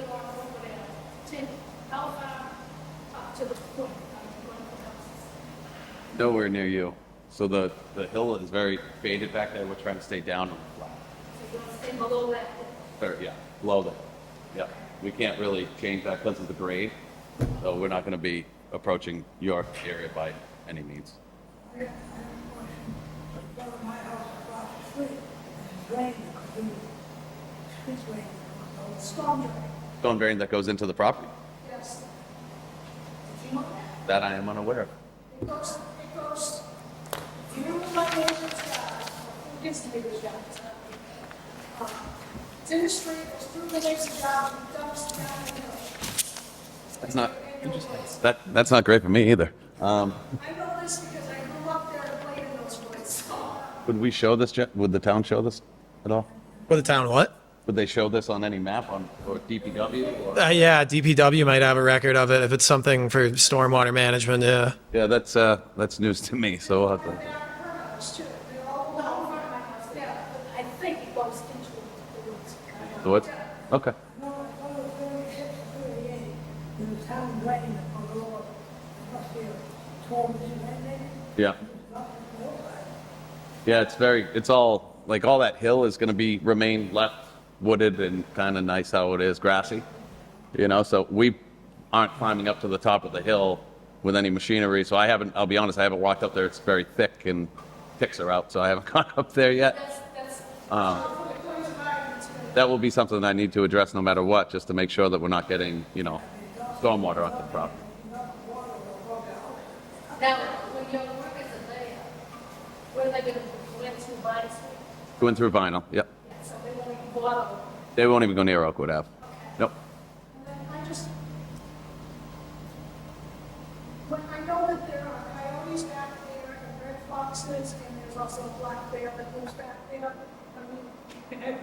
S9: Nowhere near you. So the hill is very faded back there. We're trying to stay down on the flat. Yeah, below that. Yeah, we can't really change that because of the grade. So we're not going to be approaching your area by any means. Storm drain that goes into the property? Yes. That I am unaware of.
S12: It goes through my neighbor's yard, against the neighbor's yard. It's in the street, it's through the neighbor's yard, it dumps down the hill.
S9: That's not, that's not great for me either.
S12: I know this because I grew up there and played in those woods.
S9: Would we show this, would the town show this at all?
S4: For the town, what?
S9: Would they show this on any map or DPW? Or?
S4: Yeah, DPW might have a record of it if it's something for stormwater management, yeah.
S9: Yeah, that's news to me, so we'll have to.
S12: There are permits too, they're all over my house there, but I think it goes into the woods.
S9: The woods? Okay. Yeah. Yeah, it's all, like all that hill is gonna remain left wooded and kind of nice how it is, grassy. You know, so we aren't climbing up to the top of the hill with any machinery, so I'll be honest, I haven't walked up there. It's very thick and ticks are out, so I haven't gone up there yet. That will be something I need to address no matter what, just to make sure that we're not getting, stormwater onto the property.
S12: Now, when your workers are there, what are they gonna do, rent through Vine Street?
S9: Going through vinyl, yep.
S12: So they won't even go out.
S9: They won't even go near Oakwood Ave. Nope.
S12: And then I know that there are coyotes back there and red foxes, and there's also a black bear that lives back there. I mean,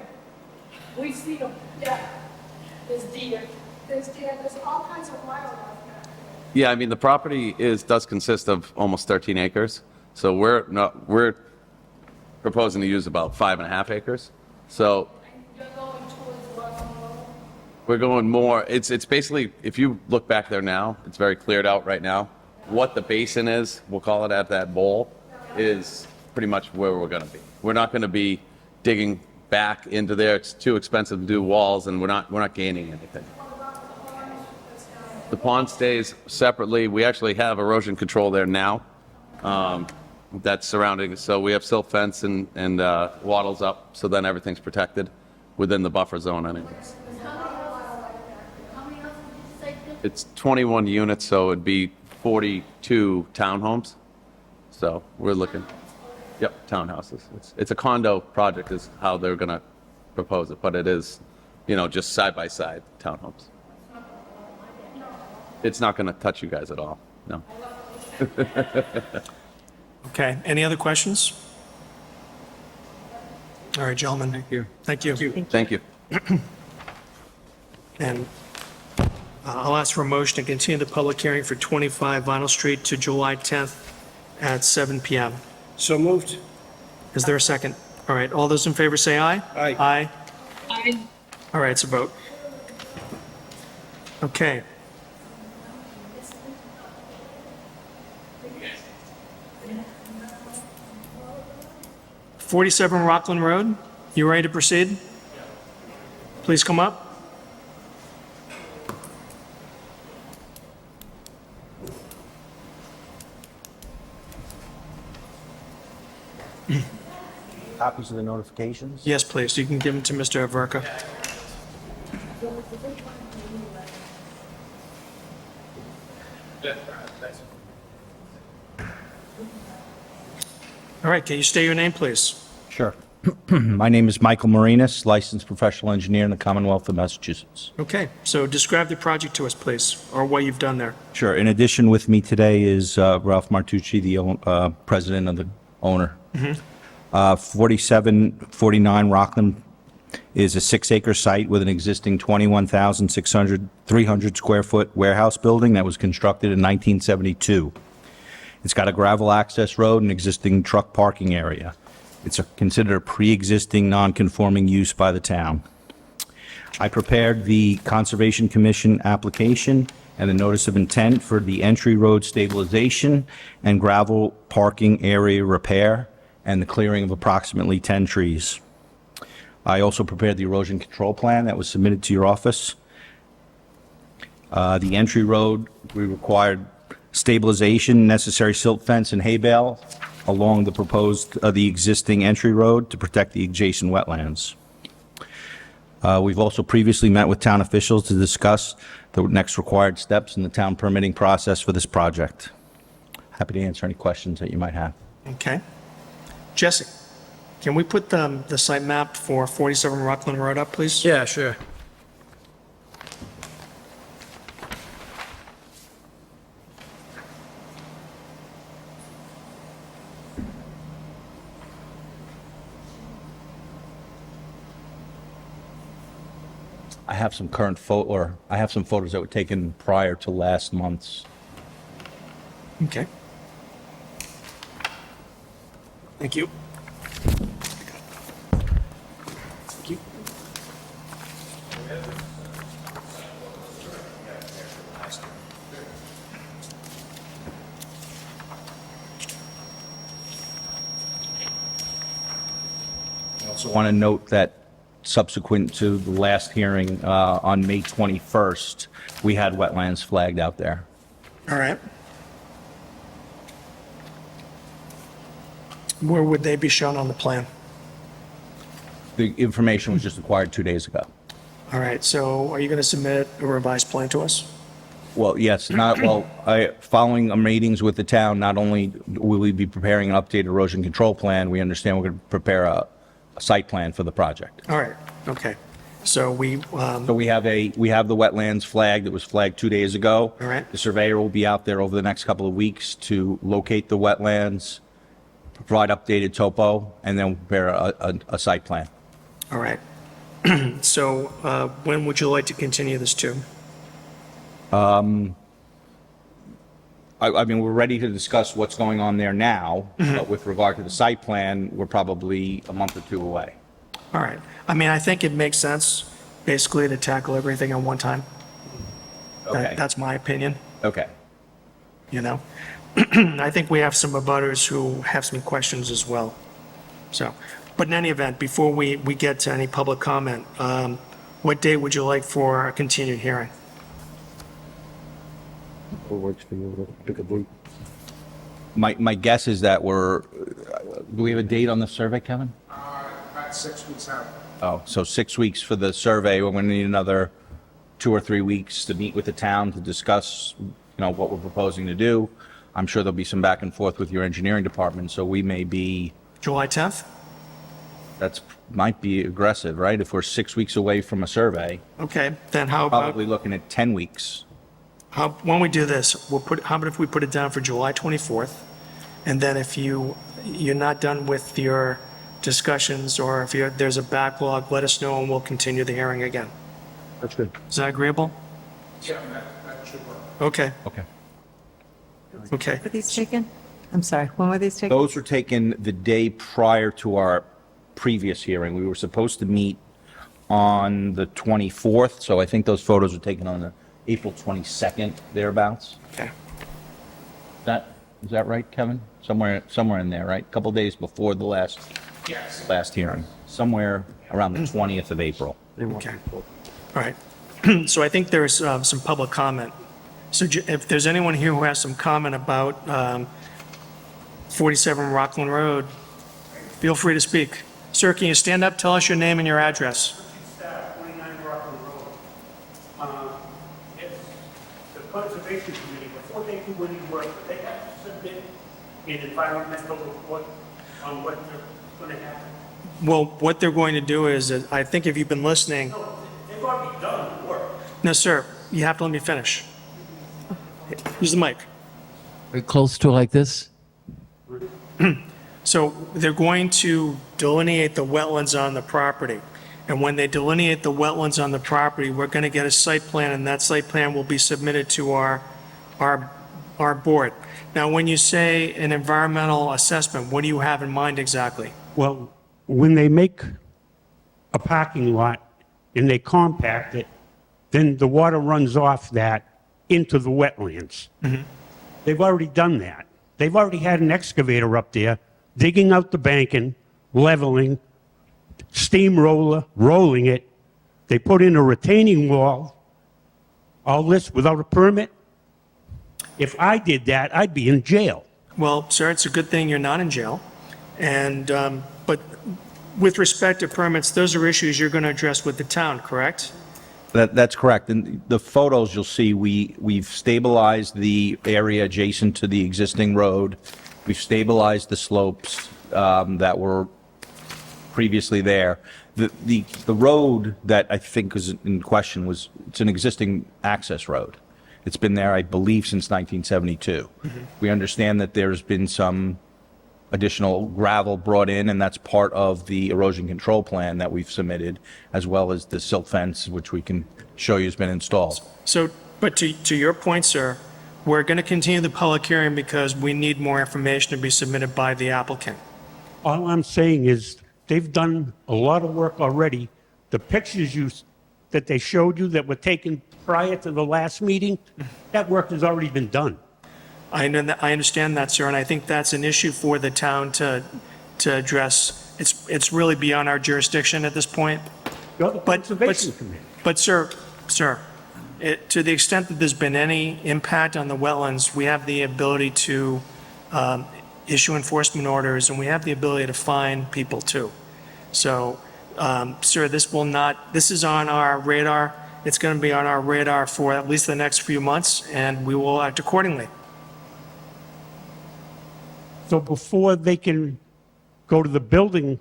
S12: we see them, yeah. There's deer, there's all kinds of wildlife back there.
S9: Yeah, I mean, the property does consist of almost 13 acres. So we're proposing to use about 5.5 acres. So
S12: You're going towards what?
S9: we're going more, it's basically, if you look back there now, it's very cleared out right now. What the basin is, we'll call it at that bowl, is pretty much where we're gonna be. We're not gonna be digging back into there. It's too expensive to do walls and we're not gaining anything. The pond stays separately. We actually have erosion control there now. That's surrounding, so we have silt fence and wattles up, so then everything's protected within the buffer zone anyways. It's 21 units, so it'd be 42 townhomes. So we're looking. Yep, townhouses. It's a condo project is how they're gonna propose it, but it is, just side by side townhomes. It's not gonna touch you guys at all, no.
S1: Okay, any other questions? All right, gentlemen. Thank you. Thank you.
S9: Thank you.
S1: And I'll ask for a motion to continue the public hearing for 25 Vinyl Street to July 10th at 7 PM.
S2: So moved.
S1: Is there a second? All right, all those in favor say aye.
S2: Aye.
S1: Aye. Aye. All right, it's a vote. Okay. "47 Rockland Road, you ready to proceed? Please come up.
S13: Copies of the notifications?
S1: Yes, please, you can give them to Mr. Averka. All right, can you state your name, please?
S13: Sure. My name is Michael Marinas, licensed professional engineer in the Commonwealth of Massachusetts.
S1: Okay, so describe the project to us, plece, or what you've done there.
S13: Sure. In addition with me today is Ralph Martucci, the president of the owner. 4749 Rockland is a 6-acre site with an existing 300 square foot warehouse building that was constructed in 1972. It's got a gravel access road and existing truck parking area. It's considered a pre-existing non-conforming use by the town. I prepared the Conservation Commission application and the notice of intent for the entry road stabilization and gravel parking area repair and the clearing of approximately 10 trees. I also prepared the erosion control plan that was submitted to your office. The entry road, we required stabilization, necessary silt fence and hay bale along the the existing entry road to protect the adjacent wetlands. We've also previously met with town officials to discuss the next required steps in the town permitting process for this project. Happy to answer any questions that you might have.
S1: Okay. Jesse, can we put the site map for 47 Rockland Road up, please?
S4: Yeah, sure.
S13: I have some I have some photos that were taken prior to last month's.
S1: Okay. Thank you. Thank you.
S13: I also want to note that subsequent to the last hearing on May 21st, we had wetlands flagged out there.
S1: All right. Where would they be shown on the plan?
S13: The information was just acquired 2 days ago.
S1: All right, so are you going to submit a revised plan to us?
S13: Well, yes, following our meetings with the town, not only will we be preparing an updated erosion control plan, we understand we're going to prepare a site plan for the project.
S1: All right, okay. So we,
S13: So we have the wetlands flag that was flagged 2 days ago.
S1: All right.
S13: The surveyor will be out there over the next couple of weeks to locate the wetlands, provide updated topo, and then prepare a site plan.
S1: all right. So when would you like to continue this to?
S13: I mean, we're ready to discuss what's going on there now, but with regard to the site plan, we're probably a month or two away.
S1: All right. I mean, I think it makes sense, basically, to tackle everything at one time.
S13: Okay.
S1: That's my opinion,
S13: Okay.
S1: you know? I think we have some abutters who have some questions as well. So, but in any event, before we get to any public comment, what date would you like for a continued hearing?
S13: What works for you? My guess is that do we have a date on the survey, Kevin?
S6: About 6 weeks out.
S13: Oh, so 6 weeks for the survey. We're going to need another 2 or 3 weeks to meet with the town to discuss, what we're proposing to do. I'm sure there'll be some back and forth with your engineering department, so we may be
S1: July 10th?
S13: That's, might be aggressive, right? If we're 6 weeks away from a survey,
S1: Okay, then how about,
S13: probably looking at 10 weeks.
S1: why don't we do this? How about if we put it down for July 24th? And then if you're not done with your discussions, or if there's a backlog, let us know and we'll continue the hearing again.
S13: That's good.
S1: Is that agreeable?
S6: Yeah, that should work.
S1: Okay,
S13: Okay.
S1: okay.
S3: Were these taken? I'm sorry, when were these taken?
S13: Those were taken the day prior to our previous hearing. We were supposed to meet on the 24th, so I think those photos were taken on the April 22nd, thereabouts.
S1: Okay.
S13: Is that right, Kevin? Somewhere in there, right? A couple days before the last hearing, somewhere around the 20th of April.
S1: Okay. All right. So I think there's some public comment. So if there's anyone here who has some comment about 47 Rockland Road, feel free to speak. Sir, can you stand up, tell us your name and your address?
S14: 29 Rockland Road. It's the Conservation Committee, before they do any work, they have to submit an environmental report on what they're going to happen.
S1: Well, what they're going to do is, I think if you've been listening,
S14: No, they've already done the work.
S1: no, sir, you have to let me finish. Use the mic.
S8: Close to like this?
S1: So they're going to delineate the wetlands on the property. And when they delineate the wetlands on the property, we're going to get a site plan, and that site plan will be submitted to our board. Now, when you say an environmental assessment, what do you have in mind exactly?
S14: Well, when they make a parking lot and they compact it, then the water runs off that into the wetlands. They've already done that. They've already had an excavator up there digging out the banking, leveling, steamroller, rolling it. They put in a retaining wall, all this without a permit. If I did that, I'd be in jail.
S1: Well, sir, it's a good thing you're not in jail. And, but with respect to permits, those are issues you're going to address with the town, correct?
S13: That's correct. In the photos you'll see, we've stabilized the area adjacent to the existing road. We've stabilized the slopes that were previously there. The road that I think was in question it's an existing access road. It's been there, I believe, since 1972. We understand that there's been some additional gravel brought in, and that's part of the erosion control plan that we've submitted, as well as the silt fence, which we can show you has been installed.
S1: So, but to your point, sir, we're going to continue the public hearing because we need more information to be submitted by the applicant.
S14: All I'm saying is they've done a lot of work already. The pictures that they showed you that were taken prior to the last meeting, that work has already been done.
S1: I understand that, sir, and I think that's an issue for the town to address. It's really beyond our jurisdiction at this point.
S14: You're the Conservation Committee.
S1: But sir, to the extent that there's been any impact on the wetlands, we have the ability to issue enforcement orders, and we have the ability to fine people too. So, sir, this is on our radar. It's going to be on our radar for at least the next few months, and we will act accordingly.
S14: So before they can go to the building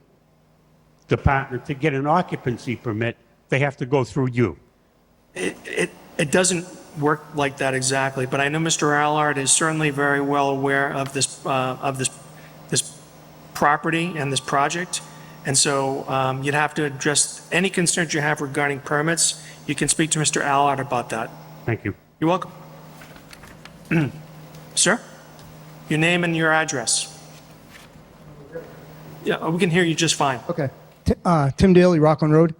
S14: department to get an occupancy permit, they have to go through you.
S1: It doesn't work like that exactly, but I know Mr. Allard is certainly very well aware of this property and this project. And so you'd have to address any concerns you have regarding permits. You can speak to Mr. Allard about that.
S14: Thank you.
S1: You're welcome. Sir, your name and your address. Yeah, we can hear you just fine.
S15: Okay. Tim Daly, Rockland Road.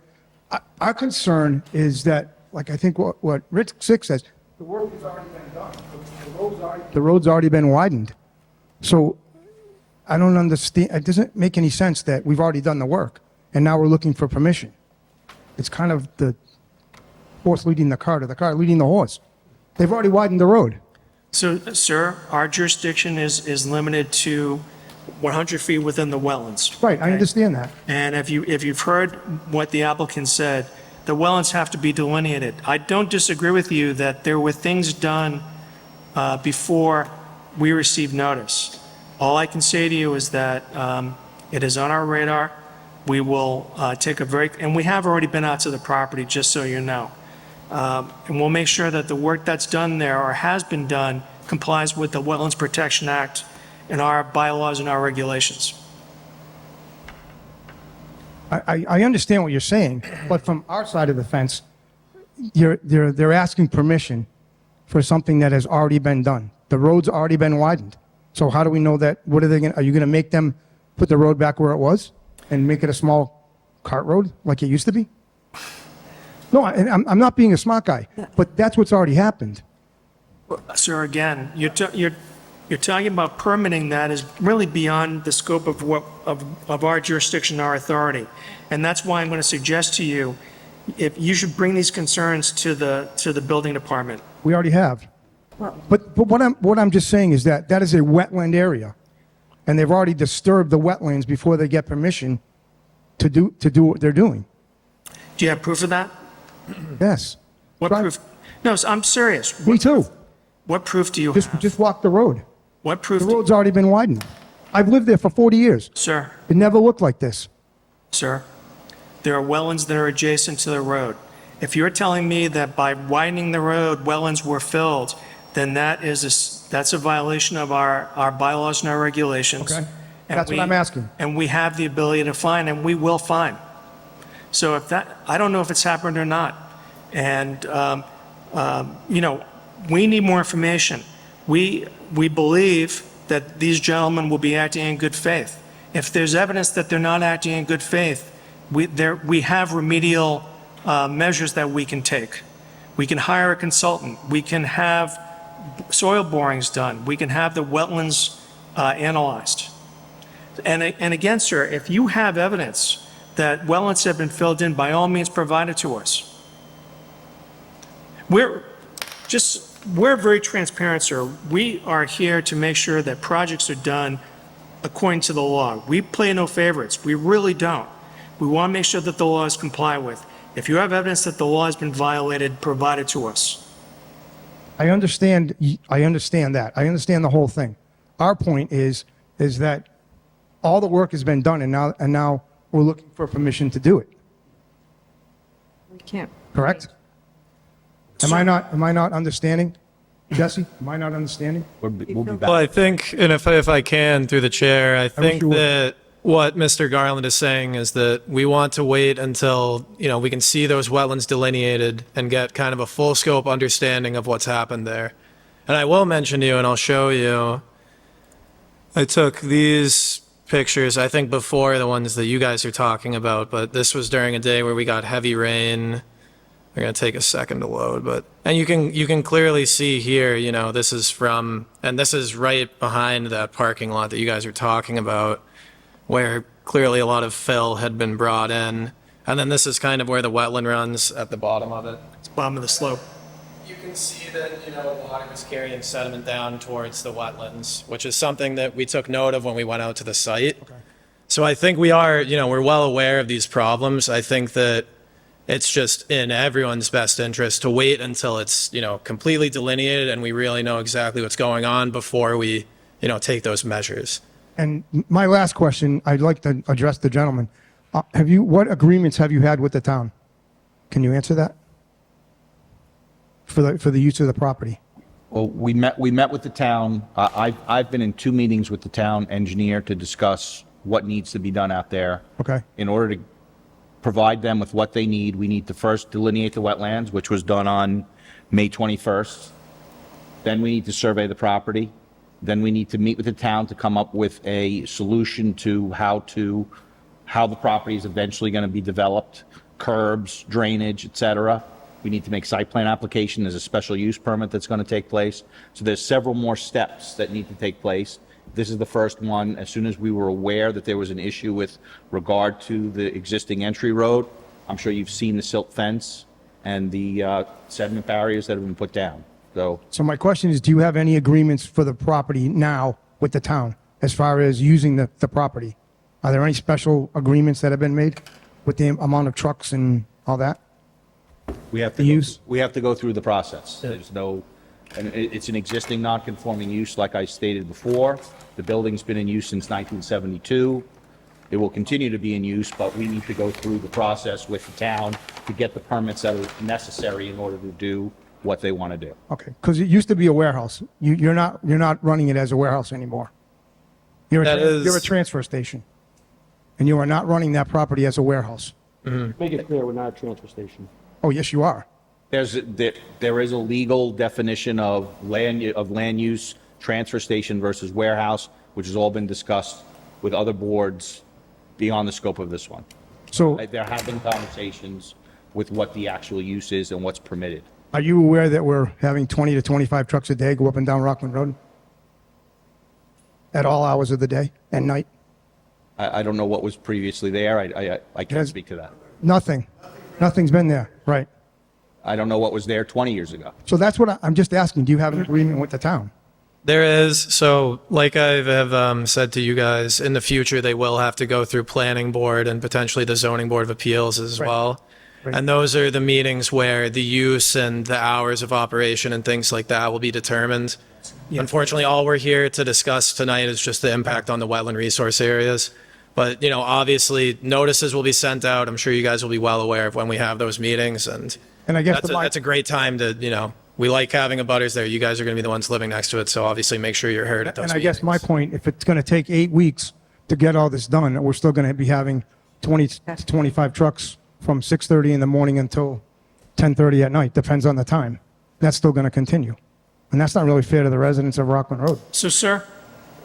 S15: Our concern is that, like I think what Rich Sick says, the work has already been done. The road's already been widened. So I don't understand. It doesn't make any sense that we've already done the work and now we're looking for permission. It's kind of the horse leading the cart or the cart leading the horse. They've already widened the road.
S1: So, sir, our jurisdiction is limited to 100 feet within the wetlands.
S15: Right, I understand that.
S1: And if you've heard what the applicant said, the wetlands have to be delineated. I don't disagree with you that there were things done before we received notice. All I can say to you is that It is on our radar. We will take a very, and we have already been out to the property, just so you know. And we'll make sure that the work that's done there or has been done complies with the Wetlands Protection Act and our bylaws and our regulations.
S15: I understand what you're saying, but from our side of the fence, they're asking permission for something that has already been done. The road's already been widened. So how do we know that? What are they are you going to make them put the road back where it was and make it a small cart road like it used to be? No, I'm not being a smart guy, but that's what's already happened.
S1: Sir, again, you're talking about permitting that is really beyond the scope of of our jurisdiction, our authority. And that's why I'm going to suggest to you, if you should bring these concerns to the building department.
S15: We already have. But what I'm just saying is that is a wetland area, and they've already disturbed the wetlands before they get permission to do what they're doing.
S1: Do you have proof of that?
S15: Yes.
S1: What proof? No, I'm serious.
S15: Me too.
S1: What proof do you have?
S15: Just walk the road.
S1: What proof?
S15: The road's already been widened. I've lived there for 40 years.
S1: Sir,
S15: It never looked like this.
S1: sir, there are wetlands that are adjacent to the road. If you're telling me that by widening the road, wetlands were filled, then that's a violation of our bylaws and our regulations.
S15: Okay.
S1: And
S15: That's what I'm asking.
S1: And we have the ability to fine, and we will fine. So I don't know if it's happened or not. And, we need more information. We believe that these gentlemen will be acting in good faith. If there's evidence that they're not acting in good faith, we have remedial measures that we can take. We can hire a consultant. We can have soil borings done. We can have the wetlands analyzed. And again, sir, if you have evidence that wetlands have been filled in, by all means, provide it to us. We're very transparent, sir. We are here to make sure that projects are done according to the law. We play no favorites. We really don't. We want to make sure that the law is complied with. If you have evidence that the law has been violated, provide it to us.
S15: I understand that. I understand the whole thing. Our point is that all the work has been done, and now we're looking for permission to do it.
S3: We can't.
S15: Correct? Am I not understanding? Jesse, am I not understanding?
S13: We'll be back.
S4: Well, I think, and if I can, through the chair, I think
S15: you would.
S4: that what Mr. Garland is saying is that we want to wait until, we can see those wetlands delineated and get kind of a full scope understanding of what's happened there. And I will mention to you, and I'll show you, I took these pictures, I think before the ones that you guys are talking about, but this was during a day where we got heavy rain. They're going to take a second to load, and you can clearly see here, this is and this is right behind that parking lot that you guys are talking about, where clearly a lot of fill had been brought in. And then this is kind of where the wetland runs at the bottom of it.
S1: It's bottom of the slope.
S4: You can see that, water was carrying sediment down towards the wetlands, which is something that we took note of when we went out to the site. Okay. So I think we are, we're well aware of these problems. I think that it's just in everyone's best interest to wait until it's, completely delineated and we really know exactly what's going on before we, take those measures.
S15: And my last question, I'd like to address the gentleman. What agreements have you had with the town? Can you answer that? For the use of the property?
S13: Well, we met with the town. I've been in 2 meetings with the town engineer to discuss what needs to be done out there.
S15: Okay.
S13: In order to provide them with what they need, we need to first delineate the wetlands, which was done on May 21st. Then we need to survey the property. Then we need to meet with the town to come up with a solution to how the property is eventually going to be developed, curbs, drainage, et cetera. We need to make site plan application. There's a special use permit that's going to take place. So there's several more steps that need to take place. This is the first one. As soon as we were aware that there was an issue with regard to the existing entry road, I'm sure you've seen the silt fence and the sediment barriers that have been put down.
S15: So my question is, do you have any agreements for the property now with the town as far as using the property? Are there any special agreements that have been made with the amount of trucks and all that?
S13: We have to go through the process. There's no, and it's an existing non-conforming use, like I stated before. The building's been in use since 1972. It will continue to be in use, but we need to go through the process with the town to get the permits that are necessary in order to do what they want to do.
S15: Okay, because it used to be a warehouse. You're not running it as a warehouse anymore. You're a transfer station. And you are not running that property as a warehouse.
S2: Make it clear, we're not a transfer station.
S15: Oh, yes, you are.
S13: There is a legal definition of land use, transfer station versus warehouse, which has all been discussed with other boards beyond the scope of this one.
S15: So
S13: There have been conversations with what the actual use is and what's permitted.
S15: are you aware that we're having 20 to 25 trucks a day go up and down Rockland Road? At all hours of the day and night?
S13: I don't know what was previously there. I can't speak to that.
S15: Nothing. Nothing's been there, right?
S13: I don't know what was there 20 years ago.
S15: So that's what I'm just asking. Do you have an agreement with the town?
S4: There is. So like I have said to you guys, in the future, they will have to go through planning board and potentially the zoning board of appeals as well.
S15: Right.
S4: And those are the meetings where the use and the hours of operation and things like that will be determined. Unfortunately, all we're here to discuss tonight is just the impact on the wetland resource areas. But, you know, obviously notices will be sent out. I'm sure you guys will be well aware of when we have those meetings. And
S15: And I guess
S4: that's a great time to, you know, we like having abutters there. You guys are going to be the ones living next to it. So obviously make sure you're heard at those
S15: And I
S4: meetings.
S15: guess my point, if it's going to take 8 weeks to get all this done, we're still going to be having 20 to 25 trucks from 6:30 in the morning until 10:30 at night, depends on the time. That's still going to continue. And that's not really fair to the residents of Rockland Road.
S1: So, sir,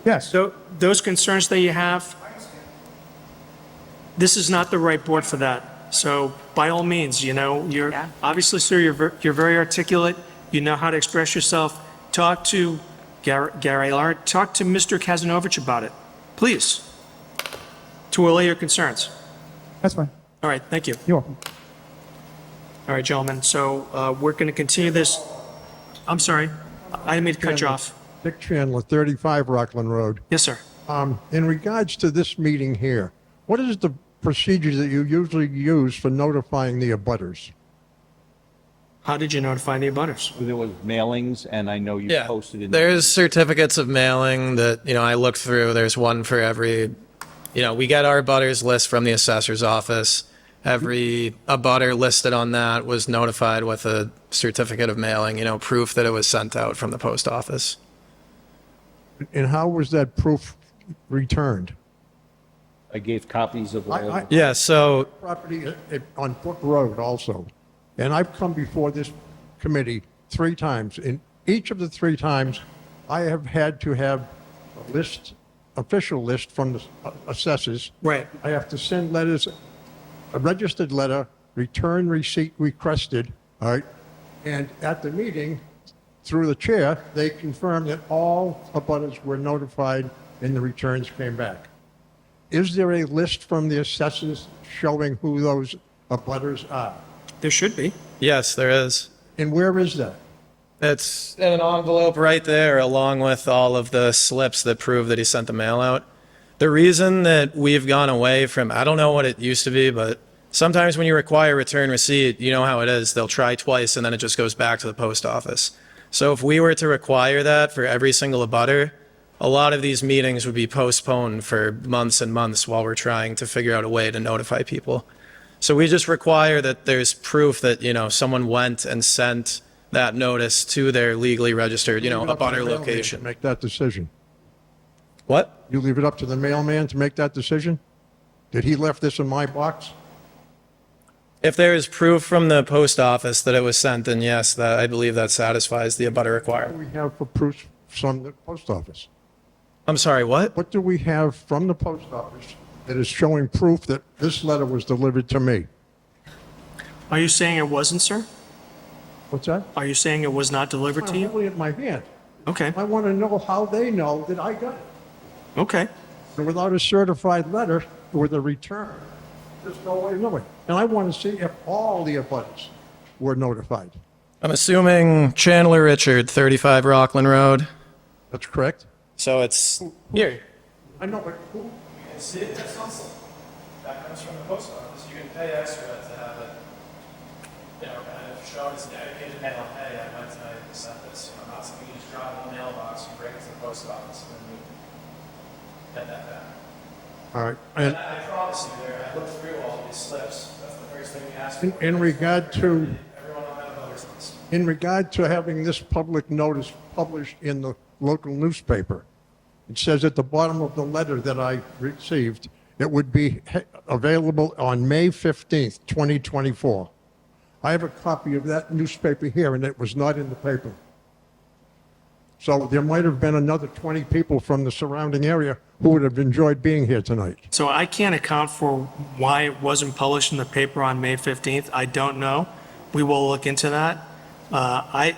S15: Yes.
S1: so those concerns that you have, this is not the right board for that. So by all means, you know, obviously, sir, you're very articulate. You know how to express yourself. Talk to Gary Allard, talk to Mr. Kazanovich about it, please, to allay your concerns.
S15: That's fine.
S1: All right, thank you.
S15: You're welcome.
S1: All right, gentlemen, so we're going to continue this. I'm sorry, I didn't mean to cut you off.
S16: Dick Chandler, 35 Rockland Road.
S1: Yes, sir.
S16: In regards to this meeting here, what is the procedure that you usually use for notifying the abutters?
S1: How did you notify the abutters?
S13: There was mailings, and I know you
S4: Yeah,
S13: posted in.
S4: there's certificates of mailing that, you know, I looked through. There's one for every, you know, we get our abutters list from the assessor's office. Every abutter listed on that was notified with a certificate of mailing, you know, proof that it was sent out from the post office.
S16: And how was that proof returned?
S13: I gave copies of all.
S4: Yeah, so
S16: Property on Brook Road also. And I've come before this committee 3 times. In each of the 3 times, I have had to have a list, official list from the assessors.
S1: Right.
S16: I have to send letters, a registered letter, return receipt requested, all right? And at the meeting, through the chair, they confirmed that all abutters were notified and the returns came back. Is there a list from the assessors showing who those abutters are?
S1: There should be.
S4: yes, there is.
S16: And where is that?
S4: It's in an envelope right there, along with all of the slips that prove that he sent the mail out. The reason that we've gone away from, I don't know what it used to be, but sometimes when you require return receipt, you know how it is. They'll try twice and then it just goes back to the post office. So if we were to require that for every single abutter, a lot of these meetings would be postponed for months and months while we're trying to figure out a way to notify people. So we just require that there's proof that, you know, someone went and sent that notice to their legally registered, you know,
S16: Leave it up to
S4: abutter
S16: the mailman
S4: location.
S16: to make that decision.
S4: What?
S16: You leave it up to the mailman to make that decision? Did he left this in my box?
S4: If there is proof from the post office that it was sent, then yes, that, I believe that satisfies the abutter
S16: What do
S4: requirement.
S16: we have for proof from the post office?
S4: I'm sorry, what?
S16: What do we have from the post office that is showing proof that this letter was delivered to me?
S1: Are you saying it wasn't, sir?
S16: What's that?
S1: Are you saying it was not delivered to
S16: I'm
S1: you?
S16: holding it in my hand.
S1: Okay,
S16: I want to know how they know that I got it.
S1: okay.
S16: And without a certified letter with a return, there's no way of knowing. And I want to see if all the abutters were notified.
S4: I'm assuming Chandler Richard, 35 Rockland Road.
S16: That's correct?
S4: So it's here.
S16: I know, but who?
S4: See it, that's also, that comes from the post office. You can pay extra to have it, you know, kind of shown as dedicated mail. Hey, I went tonight and sent this. You know, not something you just drop in the mailbox, you bring it to the post office, and then you get that back.
S16: All right. And
S4: I promise you there, I looked through all these slips. That's the first thing you asked
S16: in regard to,
S4: Everyone on that voter's list.
S16: in regard to having this public notice published in the local newspaper, it says at the bottom of the letter that I received, it would be available on May 15th, 2024. I have a copy of that newspaper here, and it was not in the paper. So there might have been another 20 people from the surrounding area who would have enjoyed being here tonight.
S1: So I can't account for why it wasn't published in the paper on May 15th. I don't know. We will look into that. I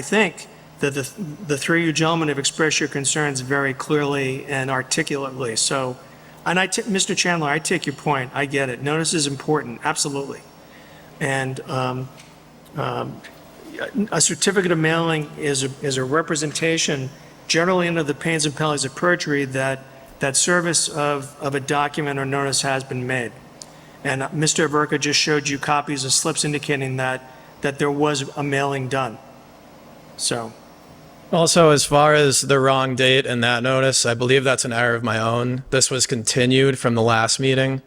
S1: think that the three of you gentlemen have expressed your concerns very clearly and articulately. So, and Mr. Chandler, I take your point. I get it. Notice is important, absolutely. And a certificate of mailing is a representation, generally under the pains and penalties of perjury, that service of a document or notice has been made. And Mr. Averka just showed you copies of slips indicating that there was a mailing done. So,
S4: Also, as far as the wrong date in that notice, I believe that's an error of my own. This was continued from the last meeting.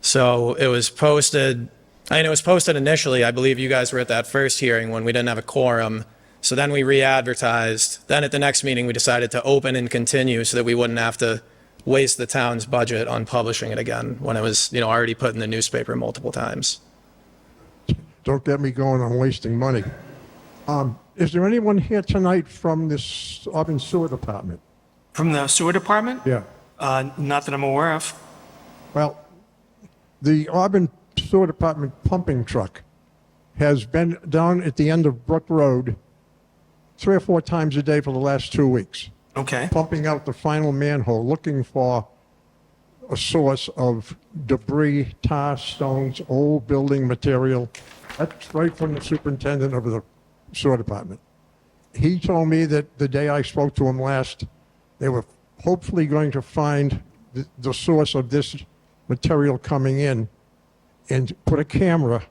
S4: So it was posted, it was posted initially, I believe you guys were at that first hearing when we didn't have a quorum. So then we re-advertised. Then at the next meeting, we decided to open and continue so that we wouldn't have to waste the town's budget on publishing it again when it was, already put in the newspaper multiple times.
S16: Don't get me going on wasting money. Is there anyone here tonight from this Auburn Sewer Department?
S1: from the sewer department?
S16: Yeah.
S1: Not that I'm aware of.
S16: Well, the Auburn Sewer Department pumping truck has been down at the end of Brook Road 3 or 4 times a day for the last 2 weeks.
S1: Okay.
S16: Pumping out the final manhole, looking for a source of debris, tar, stones, old building material. That's right from the superintendent of the sewer department. He told me that the day I spoke to him last, they were hopefully going to find the source of this material coming in and put a camera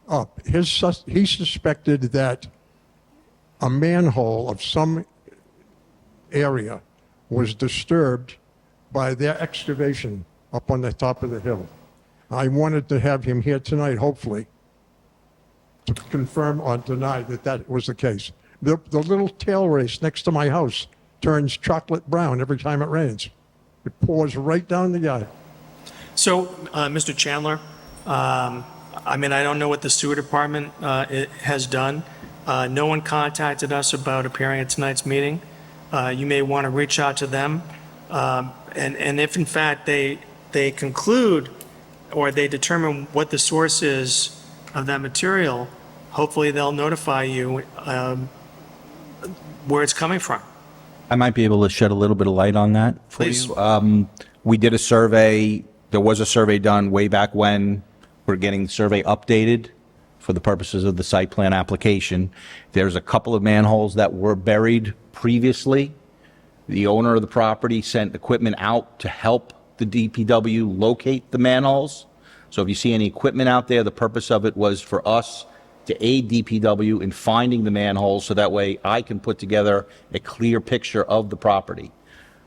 S16: up. He suspected that a manhole of some area was disturbed by their excavation up on the top of the hill. I wanted to have him here tonight, hopefully, to confirm or deny that that was the case. The little tail race next to my house turns chocolate brown every time it rains. It pours right down the yard.
S1: So, Mr. Chandler, I mean, I don't know what the sewer department has done. No one contacted us about appearing at tonight's meeting. You may want to reach out to them. And if in fact they conclude or they determine what the source is of that material, hopefully they'll notify you where it's coming from.
S13: I might be able to shed a little bit of light on that for
S1: Please.
S13: you. We did a survey. There was a survey done way back when. We're getting the survey updated for the purposes of the site plan application. There's a couple of manholes that were buried previously. The owner of the property sent equipment out to help the DPW locate the manholes. So if you see any equipment out there, the purpose of it was for us to aid DPW in finding the manholes so that way I can put together a clear picture of the property.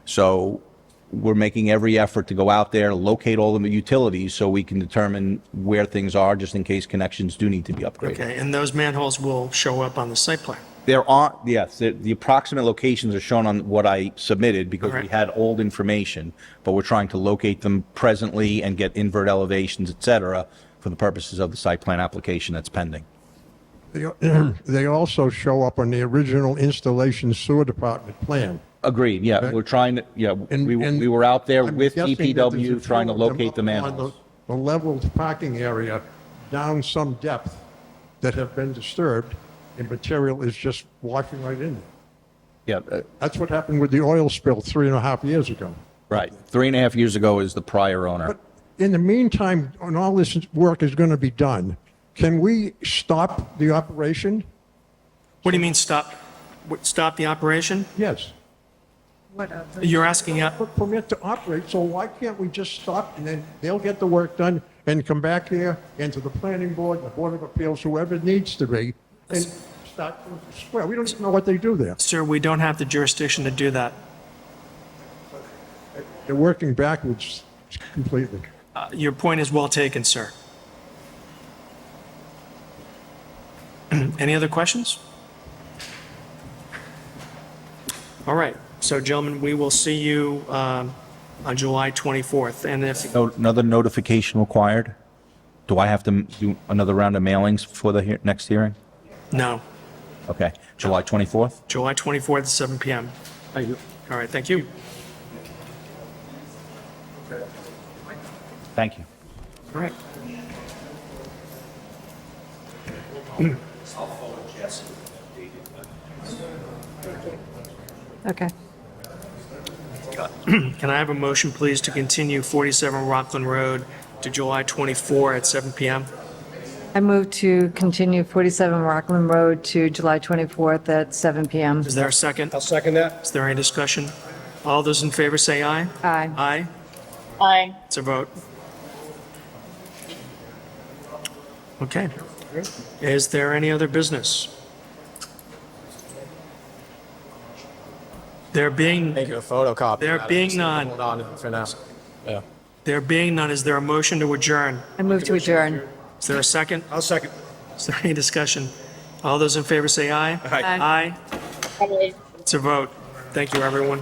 S13: So we're making every effort to go out there, locate all the utilities so we can determine where things are just in case connections do need to be upgraded.
S1: Okay, and those manholes will show up on the site plan.
S13: There are, yes, the approximate locations are shown on what I submitted because we
S1: Alright.
S13: had old information, but we're trying to locate them presently and get invert elevations, et cetera, for the purposes of the site plan application that's pending.
S16: They also show up on the original installation sewer department plan.
S13: Agreed, yeah,
S16: Okay.
S13: we're trying to, yeah,
S16: And- and
S13: we were out there
S16: I'm
S13: with
S16: guessing that there's a
S13: DPW trying to
S16: few of them
S13: locate the
S16: on
S13: manholes.
S16: The leveled parking area down some depth that have been disturbed, and material is just washing right in there.
S13: Yeah,
S16: That's what happened with the oil spill 3.5 years ago.
S13: right. 3.5 years ago is the prior owner.
S16: But in the meantime, when all this work is going to be done, can we stop the operation?
S1: What do you mean stop the operation?
S16: Yes.
S1: You're asking,
S16: Permit to operate, so why can't we just stop and then they'll get the work done and come back here and to the planning board, the board of appeals, whoever it needs to be, and start from square. We don't even know what they do there.
S1: sir, we don't have the jurisdiction to do that.
S16: They're working backwards completely.
S1: Your point is well taken, sir. Any other questions? All right, so gentlemen, we will see you on July 24th, and if,
S13: Another notification required? Do I have to do another round of mailings before the next hearing?
S1: no,
S13: Okay, July 24th?
S1: July 24th at 7 PM.
S2: Thank you.
S1: All right, thank you.
S13: Thank you.
S1: All right.
S3: Okay.
S1: Can I have a motion, please, to continue 47 Rockland Road to July 24 at 7 PM?
S3: I move to continue 47 Rockland Road to July 24th at 7 PM.
S1: Is there a second?
S2: I'll second that.
S1: Is there any discussion? All those in favor say aye.
S3: Aye.
S1: Aye.
S11: Aye.
S1: It's a vote. Okay. Is there any other business? There being,
S4: Make a photocopy.
S1: There
S4: of that.
S1: being
S4: Just
S1: none.
S4: Hold on for now. Yeah.
S1: there being none, is there a motion to adjourn?
S3: I move to adjourn.
S1: Is there a second?
S2: I'll second.
S1: Is there any discussion? All those in favor say aye.
S11: Aye.
S1: Aye. It's a vote. Thank you, everyone.